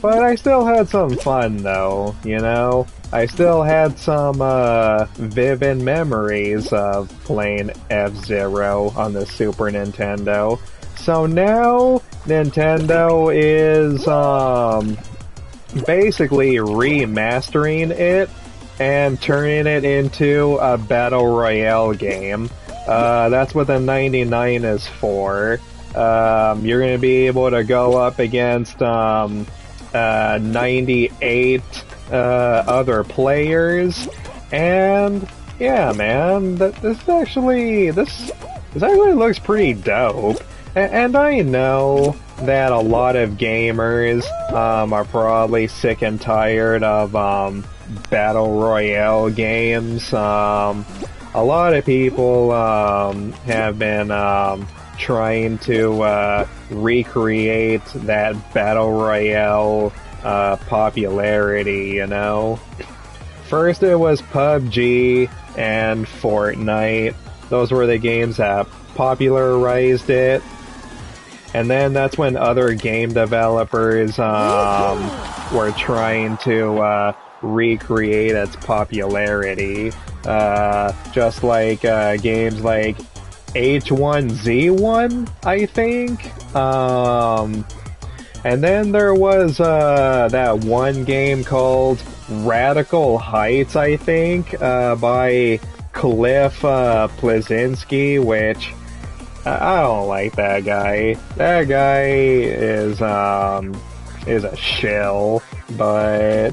But I still had some fun though, you know? I still had some vivid memories of playing F-Zero on the Super Nintendo. So now Nintendo is basically remastering it and turning it into a battle royale game. That's what the 99 is for. You're gonna be able to go up against 98 other players, and yeah, man, this actually looks pretty dope. And I know that a lot of gamers are probably sick and tired of battle royale games. A lot of people have been trying to recreate that battle royale popularity, you know? First it was PUBG and Fortnite. Those were the games that popularized it. And then that's when other game developers were trying to recreate its popularity. Just like games like H1Z1, I think. And then there was that one game called Radical Heights, I think, by Cliff Plazinski, which I don't like that guy. That guy is a shill, but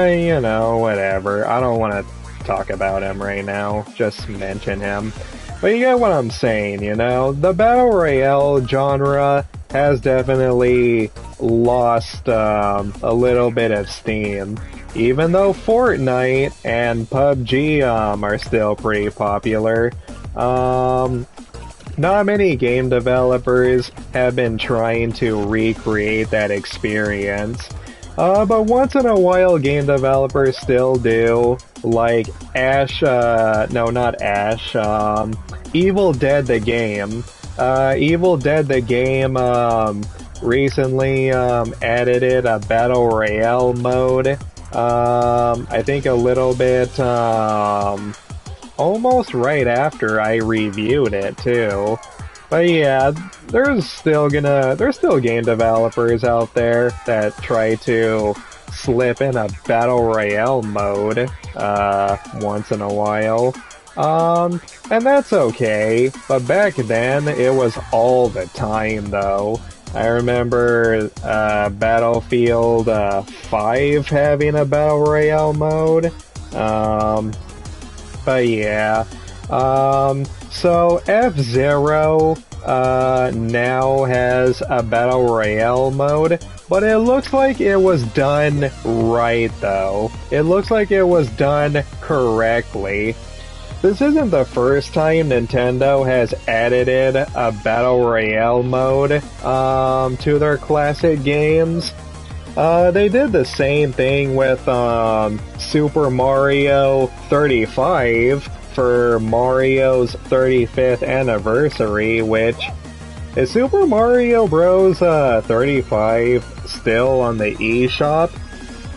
you know, whatever. I don't want to talk about him right now. Just mention him. But you get what I'm saying, you know? The Battle Royale genre has definitely lost a little bit of steam. Even though Fortnite and PUBG are still pretty popular, not many game developers have been trying to recreate that experience. But once in a while, game developers still do, like Evil Dead the game. Evil Dead the game recently added a Battle Royale mode. I think a little bit almost right after I reviewed it too. But yeah, there's still game developers out there that try to slip in a Battle Royale mode once in a while. And that's okay, but back then it was all the time though. I remember Battlefield 5 having a Battle Royale mode. But yeah. So F-Zero now has a Battle Royale mode, but it looks like it was done right though. It looks like it was done correctly. This isn't the first time Nintendo has added a Battle Royale mode to their classic games. They did the same thing with Super Mario 35 for Mario's 35th anniversary, which is Super Mario Bros. 35 still on the eShop?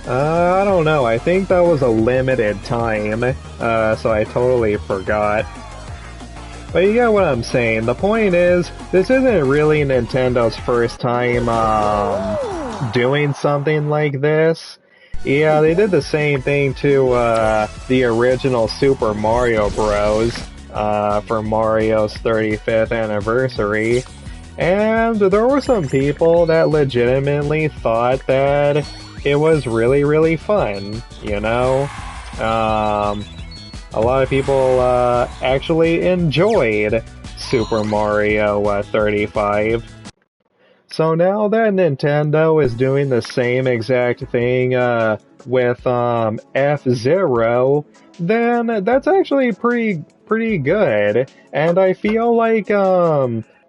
I don't know, I think that was a limited time, so I totally forgot. But you get what I'm saying. The point is, this isn't really Nintendo's first time doing something like this. Yeah, they did the same thing to the original Super Mario Bros. For Mario's 35th anniversary. And there were some people that legitimately thought that it was really, really fun, you know? A lot of people actually enjoyed Super Mario 35. So now that Nintendo is doing the same exact thing with F-Zero, then that's actually pretty good. And I feel like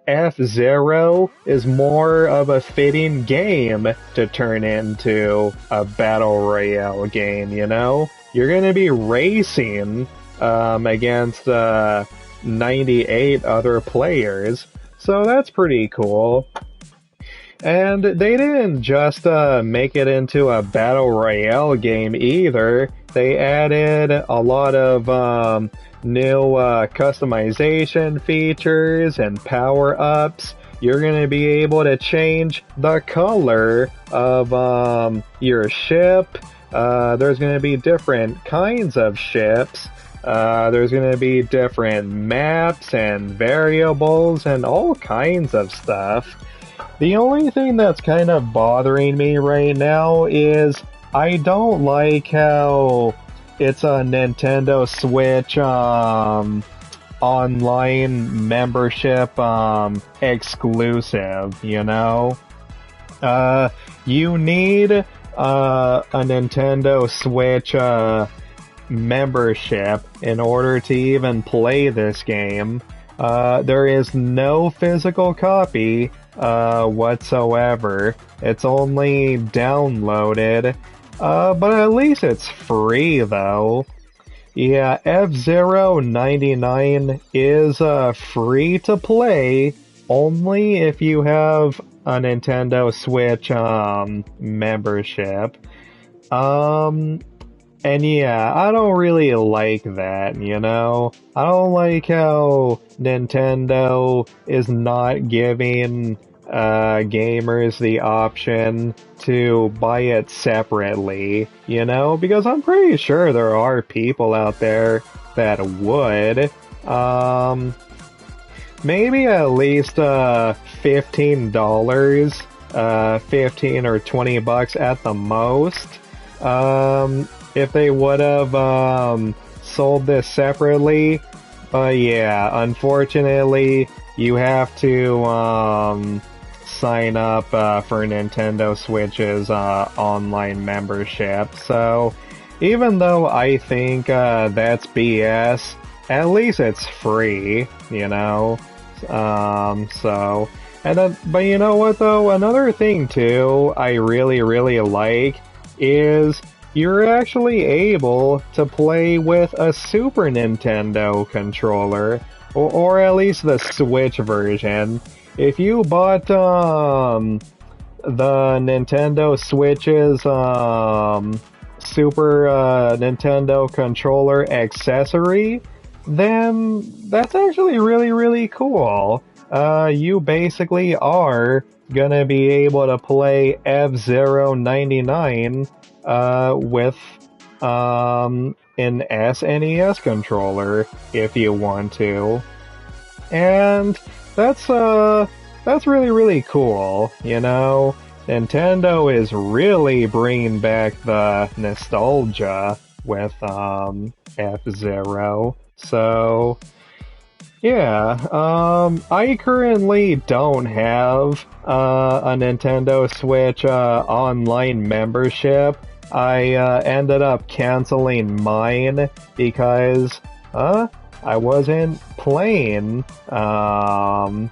F-Zero is more of a fitting game to turn into a Battle Royale game, you know? You're gonna be racing against 98 other players, so that's pretty cool. And they didn't just make it into a Battle Royale game either. They added a lot of new customization features and power-ups. You're going to be able to change the color of your ship. There's going to be different kinds of ships. There's going to be different maps and variables and all kinds of stuff. The only thing that's kind of bothering me right now is I don't like how it's a Nintendo Switch online membership exclusive, you know? You need a Nintendo Switch membership in order to even play this game. There is no physical copy whatsoever. It's only downloaded. But at least it's free though. Yeah, F-Zero 99 is free to play only if you have a Nintendo Switch membership. And yeah, I don't really like that, you know? I don't like how Nintendo is not giving gamers the option to buy it separately, you know? Because I'm pretty sure there are people out there that would. Maybe at least $15, 15 or 20 bucks at the most. If they would have sold this separately, But yeah, unfortunately, you have to sign up for Nintendo Switch's online membership. So even though I think that's BS, at least it's free, you know? So, and then, but you know what though? Another thing too I really, really like is you're actually able to play with a Super Nintendo controller, or at least the Switch version. If you bought the Nintendo Switch's Super Nintendo controller accessory, then that's actually really, really cool. You basically are gonna be able to play F-Zero 99 with an SNES controller if you want to. And that's really, really cool, you know? Nintendo is really bringing back the nostalgia with F-Zero. So yeah, I currently don't have a Nintendo Switch online membership. I ended up canceling mine because I wasn't playing that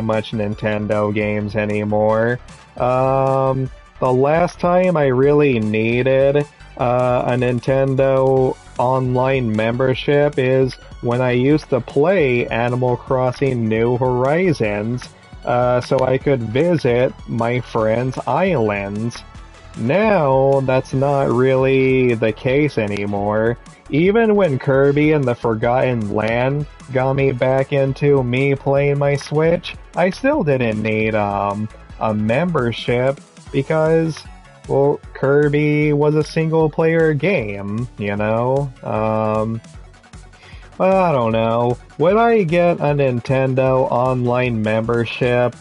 much Nintendo games anymore. The last time I really needed a Nintendo online membership is when I used to play Animal Crossing New Horizons, so I could visit my friends' islands. Now, that's not really the case anymore. Even when Kirby and the Forgotten Land got me back into me playing my Switch, I still didn't need a membership because, well, Kirby was a single-player game, you know? Well, I don't know. Would I get a Nintendo online membership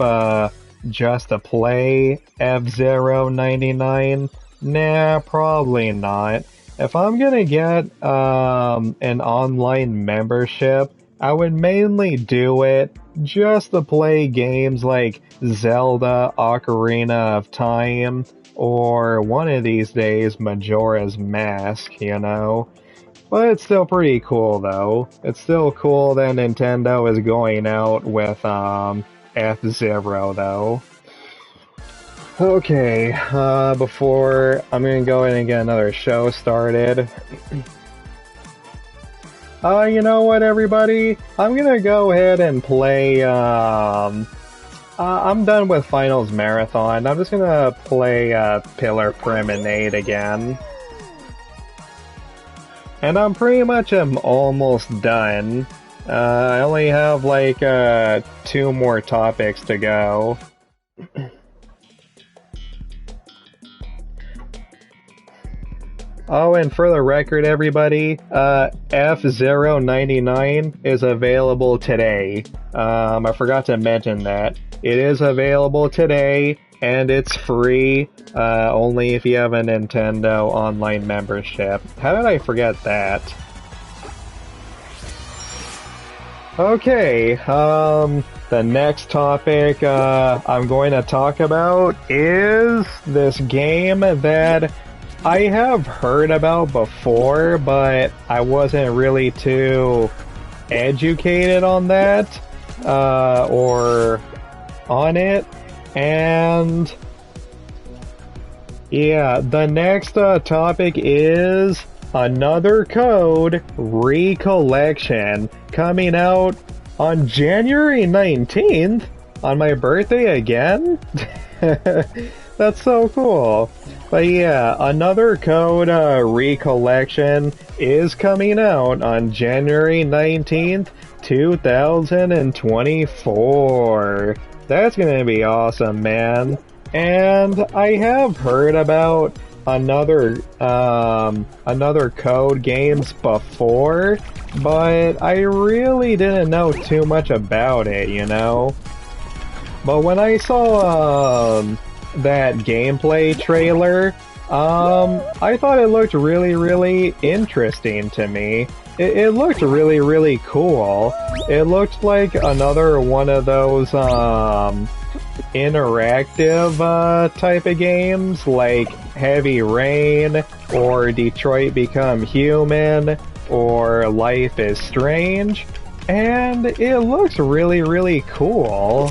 just to play F-Zero 99? Nah, probably not. If I'm gonna get an online membership, I would mainly do it just to play games like Zelda Ocarina of Time, or one of these days Majora's Mask, you know? But it's still pretty cool though. It's still cool that Nintendo is going out with F-Zero though. Okay, before I'm gonna go in and get another show started. You know what, everybody? I'm gonna go ahead and play, I'm done with Finals Marathon. I'm just gonna play, Pillar Promenade again. And I'm pretty much almost done. I only have, like, 2 more topics to go. Oh, and for the record, everybody, F-Zero 99 is available today. I forgot to mention that. It is available today, and it's free, only if you have a Nintendo online membership. How did I forget that? Okay, the next topic, I'm going to talk about is this game that I have heard about before, but I wasn't really too educated on that, or on it, and yeah, the next topic is Another Code Recollection, coming out on January 19th, on my birthday again? That's so cool. But yeah, Another Code Recollection is coming out on January 19th, 2024. That's gonna be awesome, man. And I have heard about Another Code games before, but I really didn't know too much about it, you know? But when I saw that gameplay trailer, I thought it looked really, really interesting to me. It looked really, really cool. It looked like another one of those, interactive, type of games, like Heavy Rain, or Detroit Become Human, or Life is Strange. And it looks really, really cool.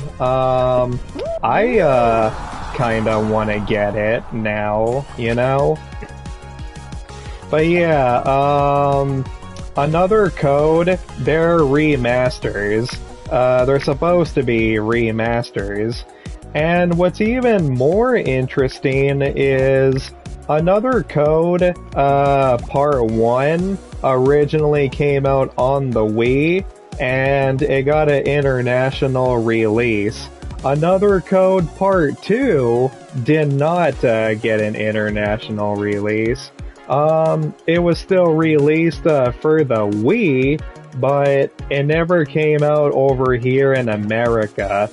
I kinda wanna get it now, you know? But yeah, another code, they're remasters. They're supposed to be remasters. And what's even more interesting is another code, part 1, originally came out on the Wii, and it got an international release. Another code, part 2, did not get an international release. It was still released for the Wii, but it never came out over here in America,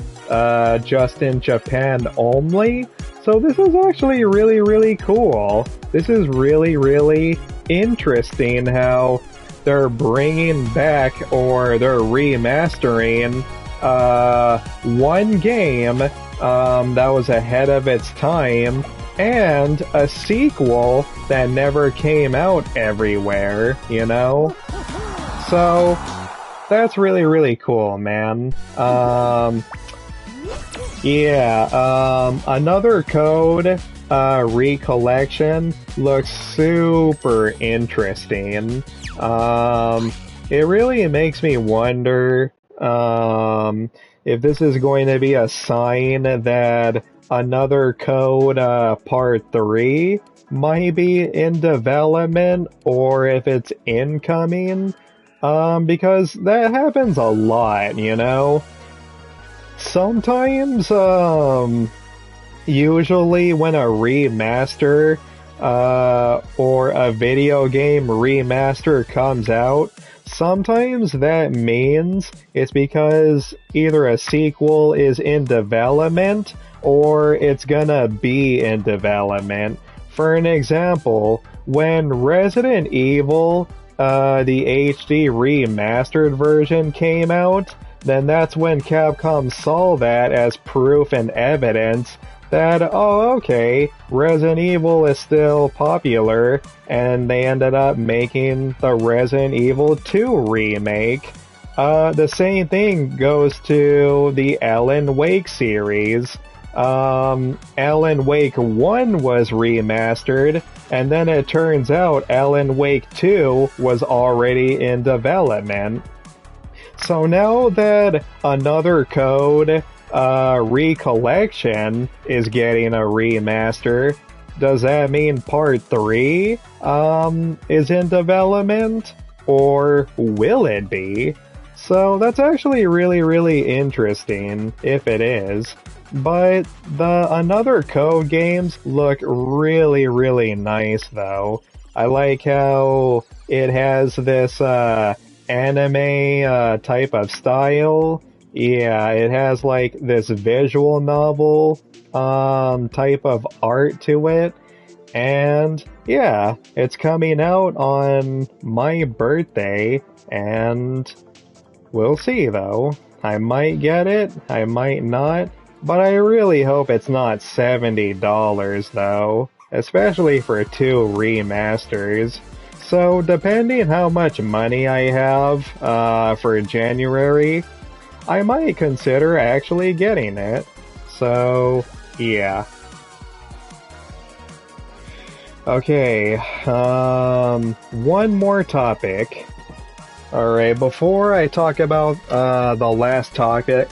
just in Japan only. So this is actually really, really cool. This is really, really interesting how they're bringing back, or they're remastering, one game, that was ahead of its time, and a sequel that never came out everywhere, you know? So, that's really, really cool, man. Another code, Recollection, looks super interesting. It really makes me wonder, if this is going to be a sign that another code, part 3 might be in development, or if it's incoming. Because that happens a lot, you know? Sometimes, usually when a remaster, or a video game remaster comes out, sometimes that means it's because either a sequel is in development, or it's gonna be in development. For an example, when Resident Evil, the HD remastered version came out, then that's when Capcom saw that as proof and evidence that, oh, okay, Resident Evil is still popular, and they ended up making the Resident Evil 2 remake. The same thing goes to the Alan Wake series. Alan Wake 1 was remastered, and then it turns out Alan Wake 2 was already in development. So now that another code, Recollection, is getting a remaster, does that mean part 3, is in development? Or will it be? So that's actually really, really interesting, if it is. But the another code games look really, really nice though. I like how it has this, anime, type of style. Yeah, it has like this visual novel, type of art to it. And yeah, it's coming out on my birthday, and we'll see though. I might get it, I might not, but I really hope it's not $70 though, especially for 2 remasters. So depending how much money I have, for January, I might consider actually getting it. So, yeah. Okay, one more topic. Alright, before I talk about, the last topic,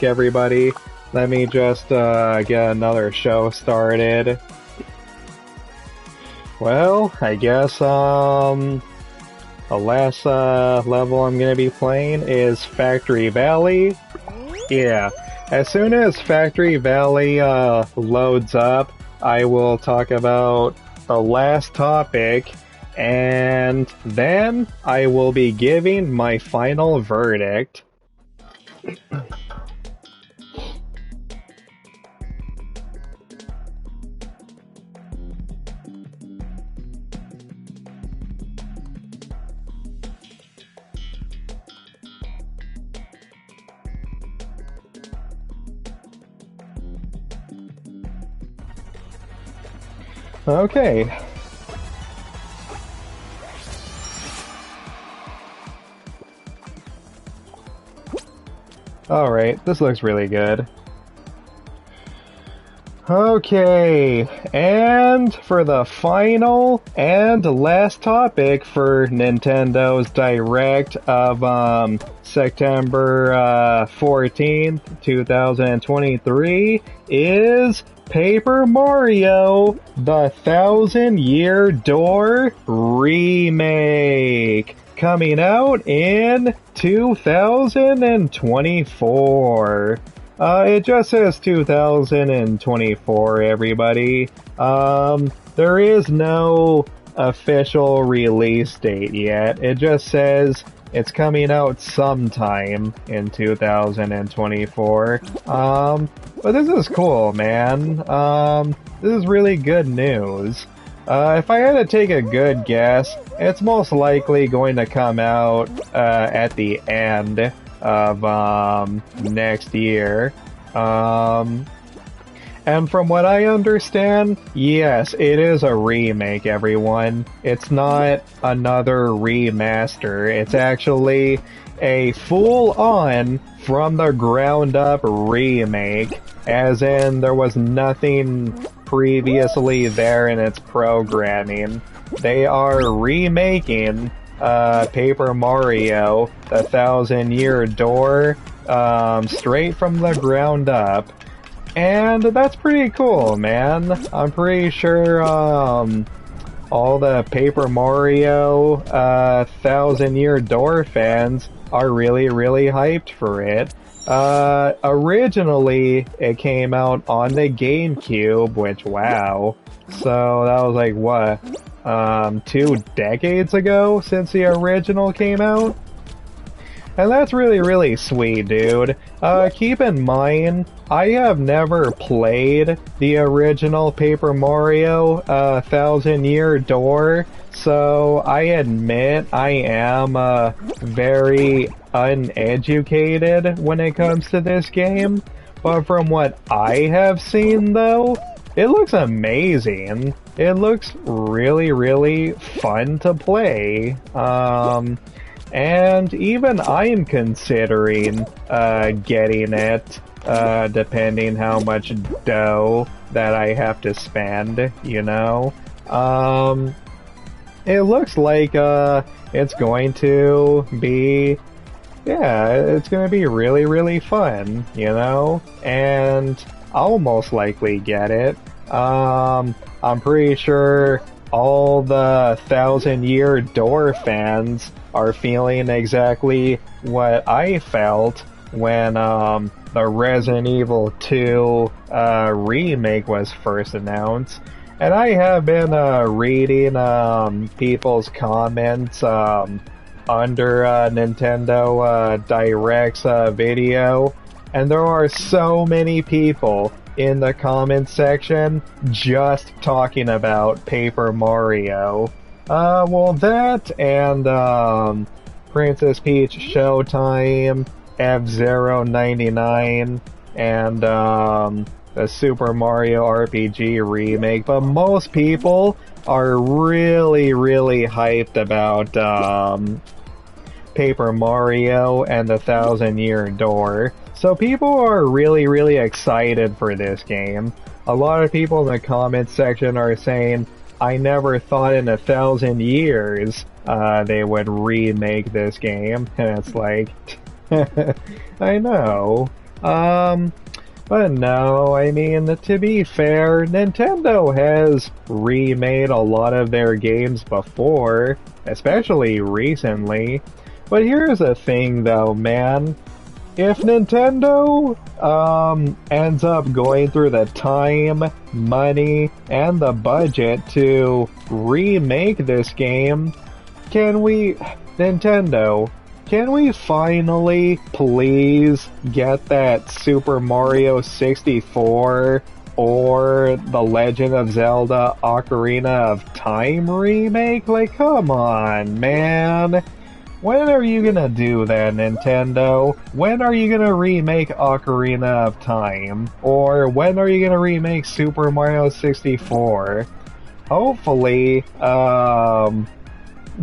everybody, let me just, get another show started. Well, I guess, the last, level I'm gonna be playing is Factory Valley. Yeah, as soon as Factory Valley, loads up, I will talk about the last topic, and then I will be giving my final verdict. Okay. Alright, this looks really good. Okay, and for the final and last topic for Nintendo's Direct of September 14th, 2023 is Paper Mario: The Thousand-Year Door Remake, coming out in 2024. It just says 2024, everybody. There is no official release date yet. It just says it's coming out sometime in 2024. But this is cool, man. This is really good news. If I had to take a good guess, it's most likely going to come out at the end of next year. And from what I understand, yes, it is a remake, everyone. It's not another remaster. It's actually a full-on, from the ground up remake, as in there was nothing previously there in its programming. They are remaking Paper Mario: The Thousand-Year Door straight from the ground up. And that's pretty cool, man. I'm pretty sure all the Paper Mario Thousand-Year Door fans are really, really hyped for it. Originally, it came out on the GameCube, which, wow. So that was like, what, 2 decades ago since the original came out? And that's really, really sweet, dude. Keep in mind, I have never played the original Paper Mario Thousand-Year Door, so I admit I am very uneducated when it comes to this game. But from what I have seen, though, it looks amazing. It looks really, really fun to play. And even I'm considering getting it, depending how much dough that I have to spend, you know? It looks like it's going to be, yeah, it's going to be really, really fun, you know? And I'll most likely get it. I'm pretty sure all the Thousand-Year Door fans are feeling exactly what I felt when the Resident Evil 2 remake was first announced. And I have been reading people's comments under Nintendo Direct's video, and there are so many people in the comments section just talking about Paper Mario. Well, that and Princess Peach Showtime, F-Zero 99, and the Super Mario RPG remake, but most people are really, really hyped about Paper Mario and the Thousand-Year Door. So people are really, really excited for this game. A lot of people in the comments section are saying, I never thought in 1,000 years they would remake this game. And it's like, I know. But no, I mean, to be fair, Nintendo has remade a lot of their games before, especially recently. But here's the thing though, man. If Nintendo ends up going through the time, money, and the budget to remake this game, Nintendo, can we finally please get that Super Mario 64 or The Legend of Zelda Ocarina of Time remake? Like, come on, man. When are you gonna do that, Nintendo? When are you gonna remake Ocarina of Time? Or when are you gonna remake Super Mario 64? hopefully,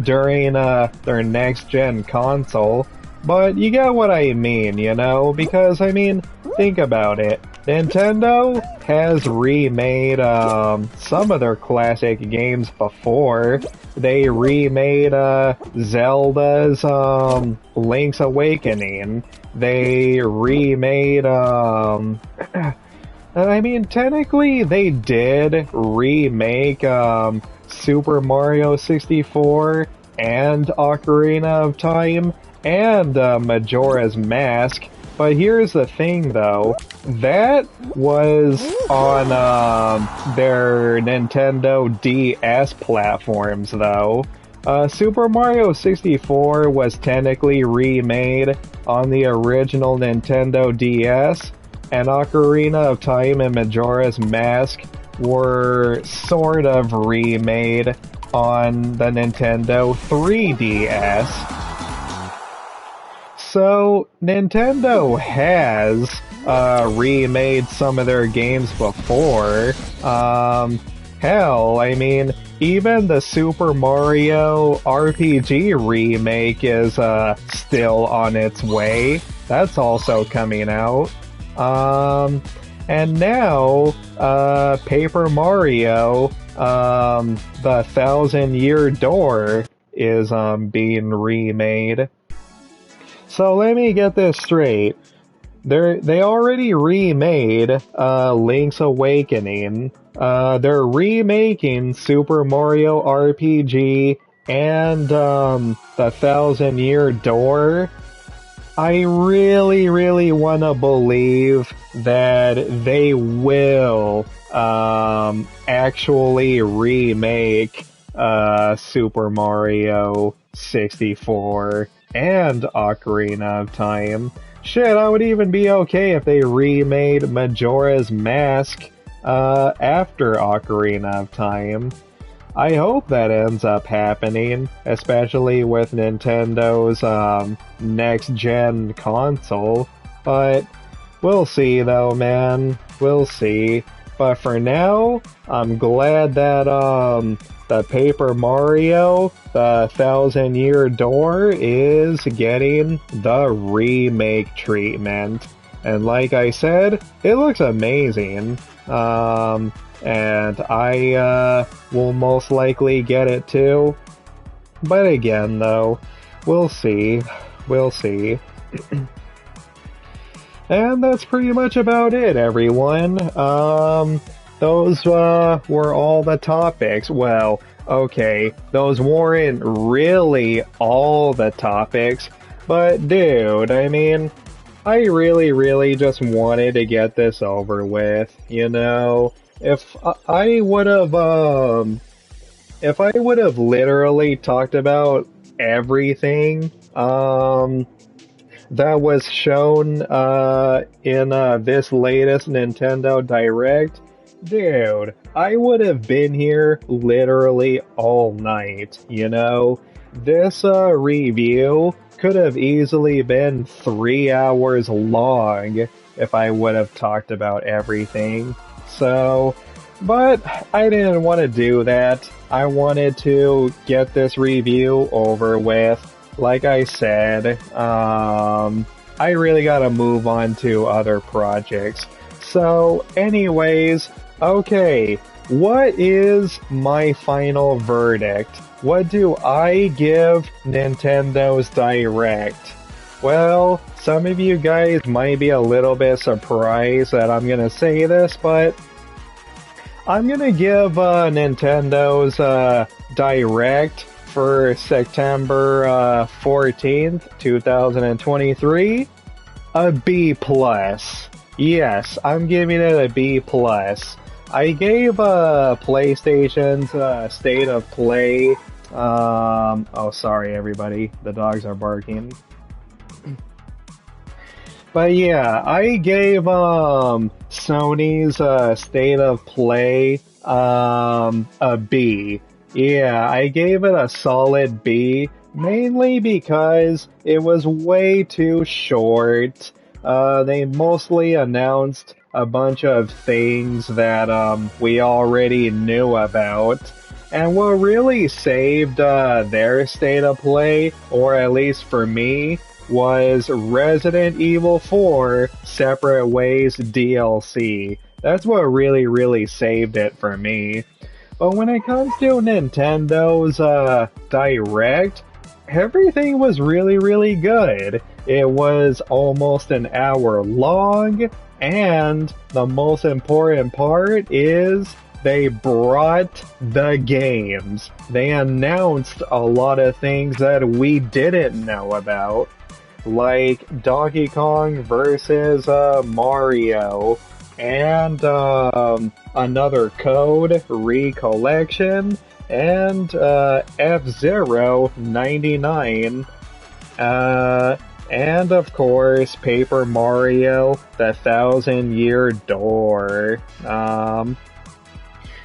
during their next gen console. But you get what I mean, you know? Because, I mean, think about it. Nintendo has remade some of their classic games before. They remade Zelda's Link's Awakening. They remade I mean, technically they did remake Super Mario 64 and Ocarina of Time and Majora's Mask. But here's the thing, though. That was on their Nintendo DS platforms, though. Super Mario 64 was technically remade on the original Nintendo DS, and Ocarina of Time and Majora's Mask were sort of remade on the Nintendo 3DS. So, Nintendo has remade some of their games before. Hell, I mean, even the Super Mario RPG remake is still on its way. That's also coming out. And now, Paper Mario, the Thousand Year Door is being remade. So let me get this straight. They already remade Link's Awakening. They're remaking Super Mario RPG and the Thousand Year Door. I really, really want to believe that they will actually remake Super Mario 64 and Ocarina of Time. Shit, I would even be okay if they remade Majora's Mask after Ocarina of Time. I hope that ends up happening, especially with Nintendo's next-gen console. But we'll see, though, man. We'll see. But for now, I'm glad that the Paper Mario, the Thousand Year Door, is getting the remake treatment. And like I said, it looks amazing. And I will most likely get it too. But again, though, we'll see. We'll see. And that's pretty much about it, everyone. Those were all the topics. Well, okay, those weren't really all the topics. But dude, I mean, I really, really just wanted to get this over with, you know? If I would have literally talked about everything, that was shown in this latest Nintendo Direct, dude, I would have been here literally all night, you know? This review could have easily been 3 hours long if I would have talked about everything. So, but I didn't want to do that. I wanted to get this review over with. Like I said, I really gotta move on to other projects. So, anyways, okay, what is my final verdict? What do I give Nintendo's Direct? Well, some of you guys might be a little bit surprised that I'm gonna say this, but I'm gonna give Nintendo's Direct for September 14th, 2023, a B+. Yes, I'm giving it a B+. I gave PlayStation's State of Play, oh sorry everybody, the dogs are barking. But yeah, I gave Sony's State of Play a B. Yeah, I gave it a solid B, mainly because it was way too short. They mostly announced a bunch of things that we already knew about. And what really saved their state of play, or at least for me, was Resident Evil 4 Separate Ways DLC. That's what really, really saved it for me. But when it comes to Nintendo's Direct, everything was really, really good. It was almost an hour long, and the most important part is they brought the games. They announced a lot of things that we didn't know about, like Donkey Kong versus Mario, and another code, Recollection, and F-Zero 99, and of course Paper Mario, the Thousand-Year Door.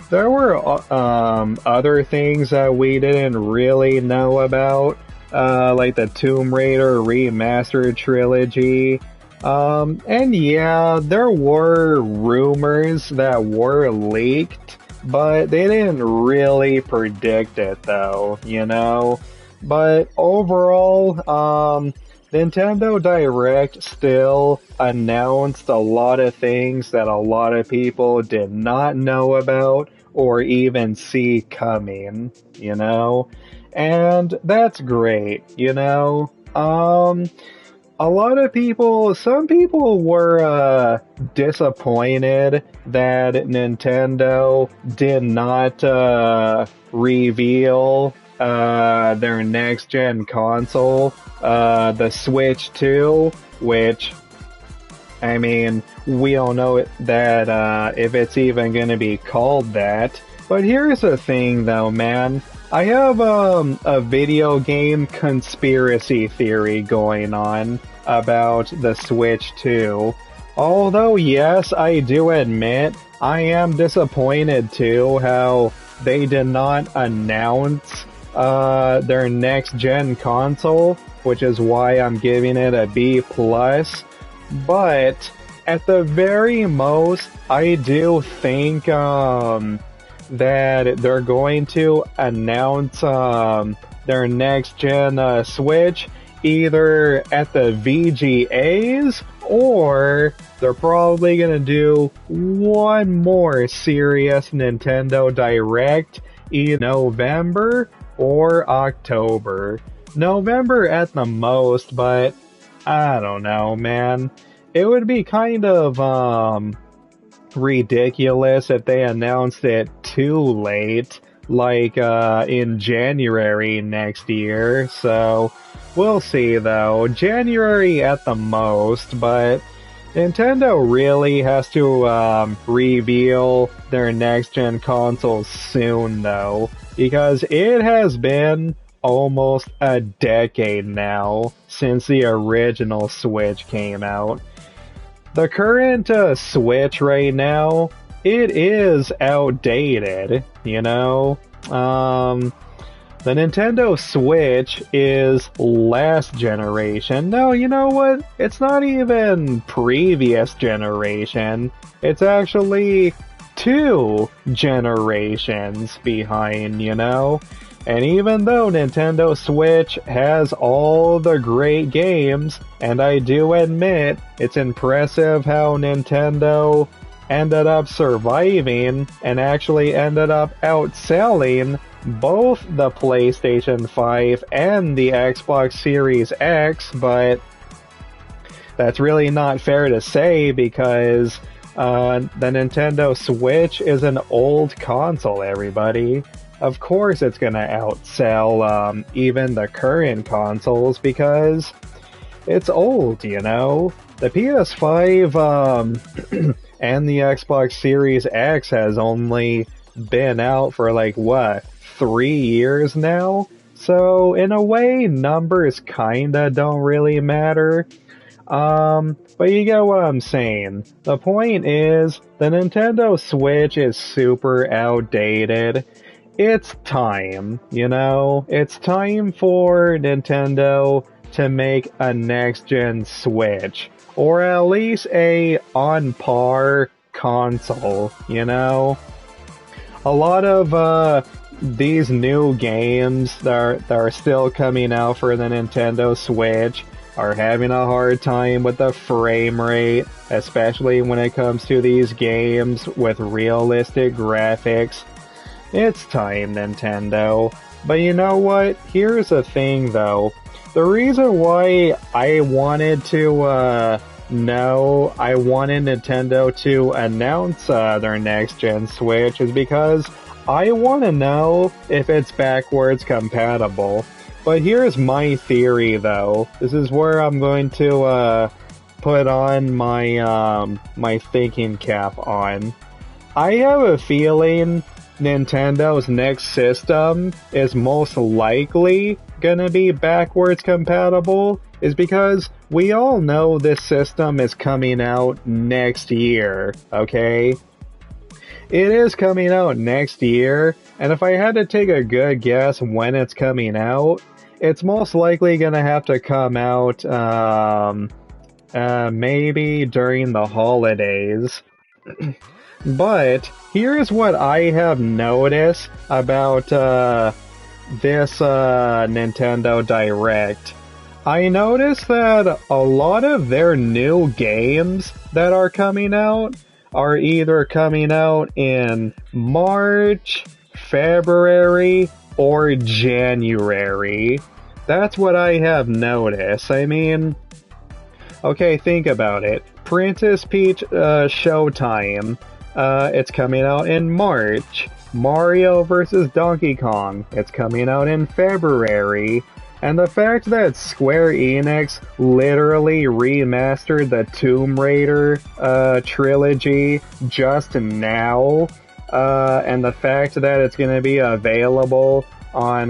There were other things that we didn't really know about, like the Tomb Raider Remastered Trilogy. And yeah, there were rumors that were leaked, but they didn't really predict it though, you know? But overall, Nintendo Direct still announced a lot of things that a lot of people did not know about or even see coming, you know? And that's great, you know? A lot of people, some people were disappointed that Nintendo did not reveal their next-gen console, the Switch 2, which, I mean, we don't know that if it's even going to be called that. But here's the thing, though, man. I have a video game conspiracy theory going on about the Switch 2. Although, yes, I do admit, I am disappointed too how they did not announce their next-gen console, which is why I'm giving it a B+. But, at the very most, I do think that they're going to announce their next-gen Switch either at the VGAs, or they're probably going to do one more serious Nintendo Direct in November or October. November at the most, but I don't know, man. It would be kind of ridiculous if they announced it too late, like in January next year. So we'll see though. January at the most, but Nintendo really has to reveal their next-gen consoles soon though, because it has been almost a decade now since the original Switch came out. The current Switch right now, it is outdated, you know? The Nintendo Switch is last generation. No, you know what? It's not even previous generation. It's actually 2 generations behind, you know? And even though Nintendo Switch has all the great games, and I do admit it's impressive how Nintendo ended up surviving and actually ended up outselling both the PlayStation 5 and the Xbox Series X, but that's really not fair to say because the Nintendo Switch is an old console, everybody. Of course it's gonna outsell even the current consoles because it's old, you know? The PS5 and the Xbox Series X has only been out for like, what, 3 years now? So, in a way, numbers kinda don't really matter. But you get what I'm saying. The point is, the Nintendo Switch is super outdated. It's time, you know? It's time for Nintendo to make a next-gen Switch. Or at least a on-par console, you know? A lot of these new games that are still coming out for the Nintendo Switch are having a hard time with the frame rate, especially when it comes to these games with realistic graphics. It's time, Nintendo. But you know what? Here's the thing, though. The reason why I wanted Nintendo to announce their next-gen Switch is because I want to know if it's backwards compatible. But here's my theory, though. This is where I'm going to put on my thinking cap on. I have a feeling Nintendo's next system is most likely gonna be backwards compatible, is because we all know this system is coming out next year, okay? It is coming out next year, and if I had to take a good guess when it's coming out, it's most likely gonna have to come out maybe during the holidays. But here's what I have noticed about this Nintendo Direct. I noticed that a lot of their new games that are coming out are either coming out in March, February, or January. That's what I have noticed. I mean, okay, think about it. Princess Peach Showtime. It's coming out in March. Mario vs. Donkey Kong. It's coming out in February. And the fact that Square Enix literally remastered the Tomb Raider trilogy just now, and the fact that it's going to be available on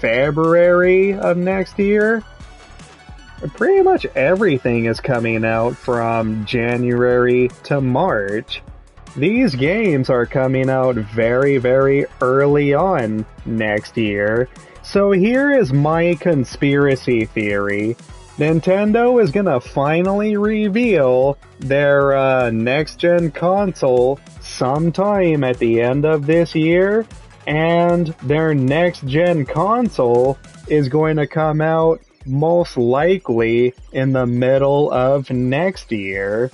February of next year, pretty much everything is coming out from January to March. These games are coming out very, very early on next year. So here is my conspiracy theory. Nintendo is gonna finally reveal their next-gen console sometime at the end of this year, and their next-gen console is going to come out most likely in the middle of next year.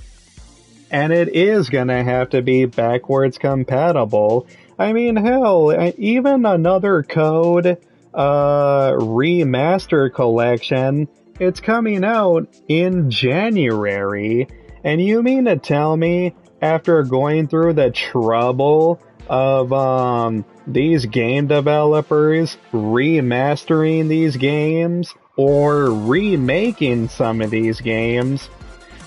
And it is gonna have to be backwards compatible. I mean, hell, even another code, Remastered Collection, it's coming out in January. And you mean to tell me, after going through the trouble of these game developers remastering these games or remaking some of these games,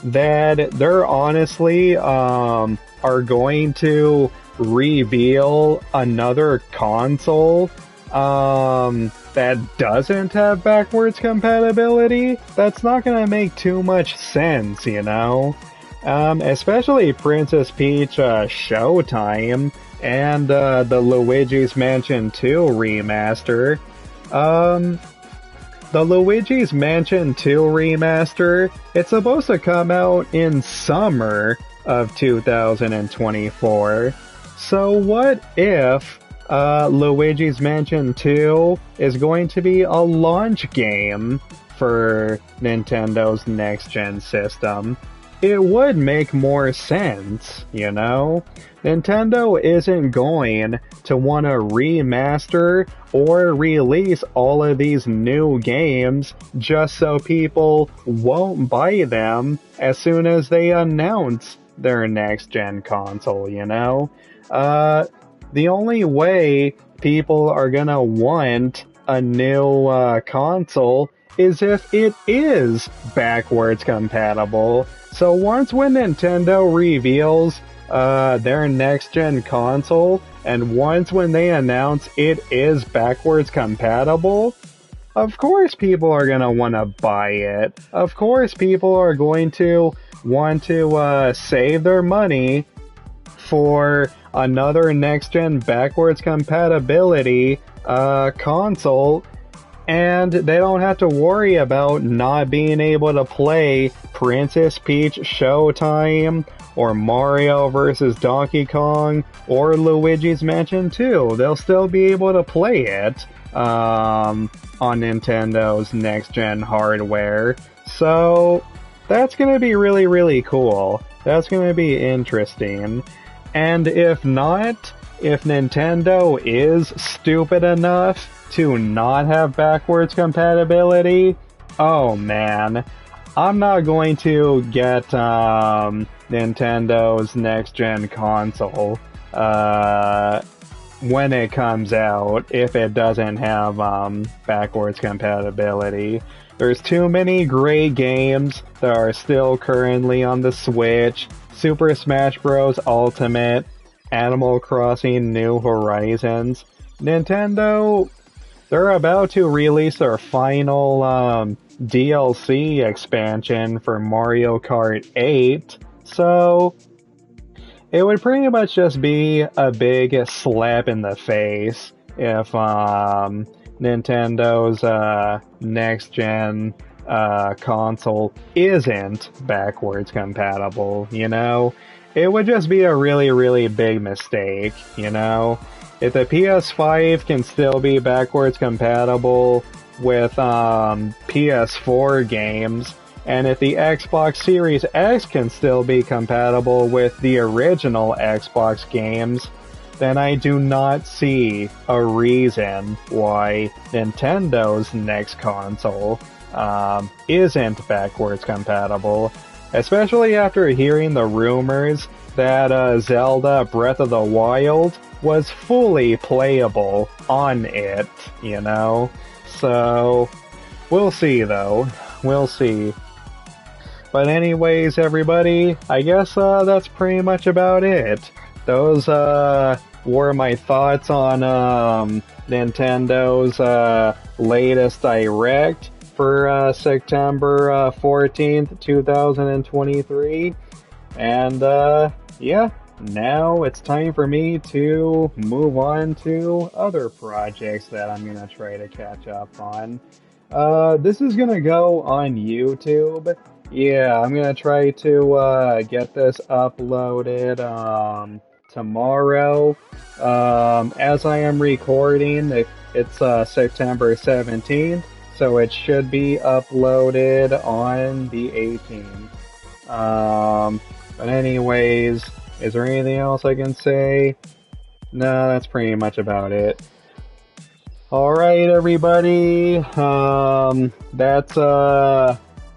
that they're honestly are going to reveal another console that doesn't have backwards compatibility? That's not gonna make too much sense, you know? Especially Princess Peach Showtime and the Luigi's Mansion 2 remaster. The Luigi's Mansion 2 remaster, it's supposed to come out in summer of 2024. So what if Luigi's Mansion 2 is going to be a launch game for Nintendo's next-gen system? It would make more sense, you know? Nintendo isn't going to want to remaster or release all of these new games just so people won't buy them as soon as they announce their next-gen console, you know? The only way people are gonna want a new console is if it is backwards compatible. So when Nintendo reveals their next-gen console, and when they announce it is backwards compatible, of course people are going to want to buy it. Of course people are going to want to save their money for another next-gen backwards compatibility console. and they don't have to worry about not being able to play Princess Peach Showtime, or Mario vs. Donkey Kong, or Luigi's Mansion 2. They'll still be able to play it on Nintendo's next-gen hardware. So that's going to be really, really cool. That's going to be interesting. And if not, if Nintendo is stupid enough to not have backwards compatibility, oh man, I'm not going to get Nintendo's next-gen console when it comes out if it doesn't have backwards compatibility. There's too many great games that are still currently on the Switch. Super Smash Bros. Ultimate, Animal Crossing New Horizons. Nintendo, they're about to release their final DLC expansion for Mario Kart 8, so it would pretty much just be a big slap in the face if Nintendo's next-gen console isn't backwards compatible, you know? It would just be a really, really big mistake, you know? If the PS5 can still be backwards compatible with PS4 games, and if the Xbox Series X can still be compatible with the original Xbox games, then I do not see a reason why Nintendo's next console isn't backwards compatible, especially after hearing the rumors that Zelda Breath of the Wild was fully playable on it, you know? So, we'll see though. We'll see. But anyways, everybody, I guess that's pretty much about it. Those were my thoughts on Nintendo's latest Direct for September 14th, 2023. And yeah, now it's time for me to move on to other projects that I'm going to try to catch up on. This is going to go on YouTube. Yeah, I'm going to try to get this uploaded tomorrow. As I am recording, it's September 17th, so it should be uploaded on the 18th. But anyways, is there anything else I can say? No, that's pretty much about it. Alright, everybody,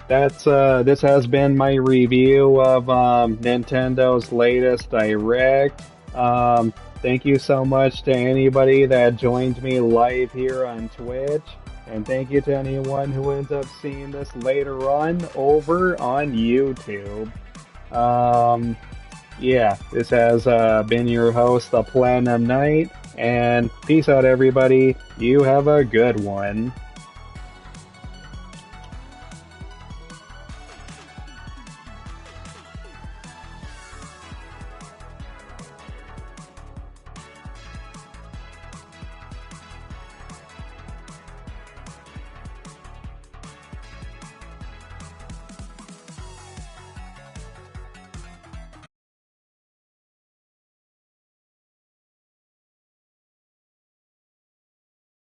this has been my review of Nintendo's latest Direct. Thank you so much to anybody that joined me live here on Twitch, and thank you to anyone who ends up seeing this later on over on YouTube. Yeah, this has been your host, the Platinum Knight, and peace out, everybody. You have a good one.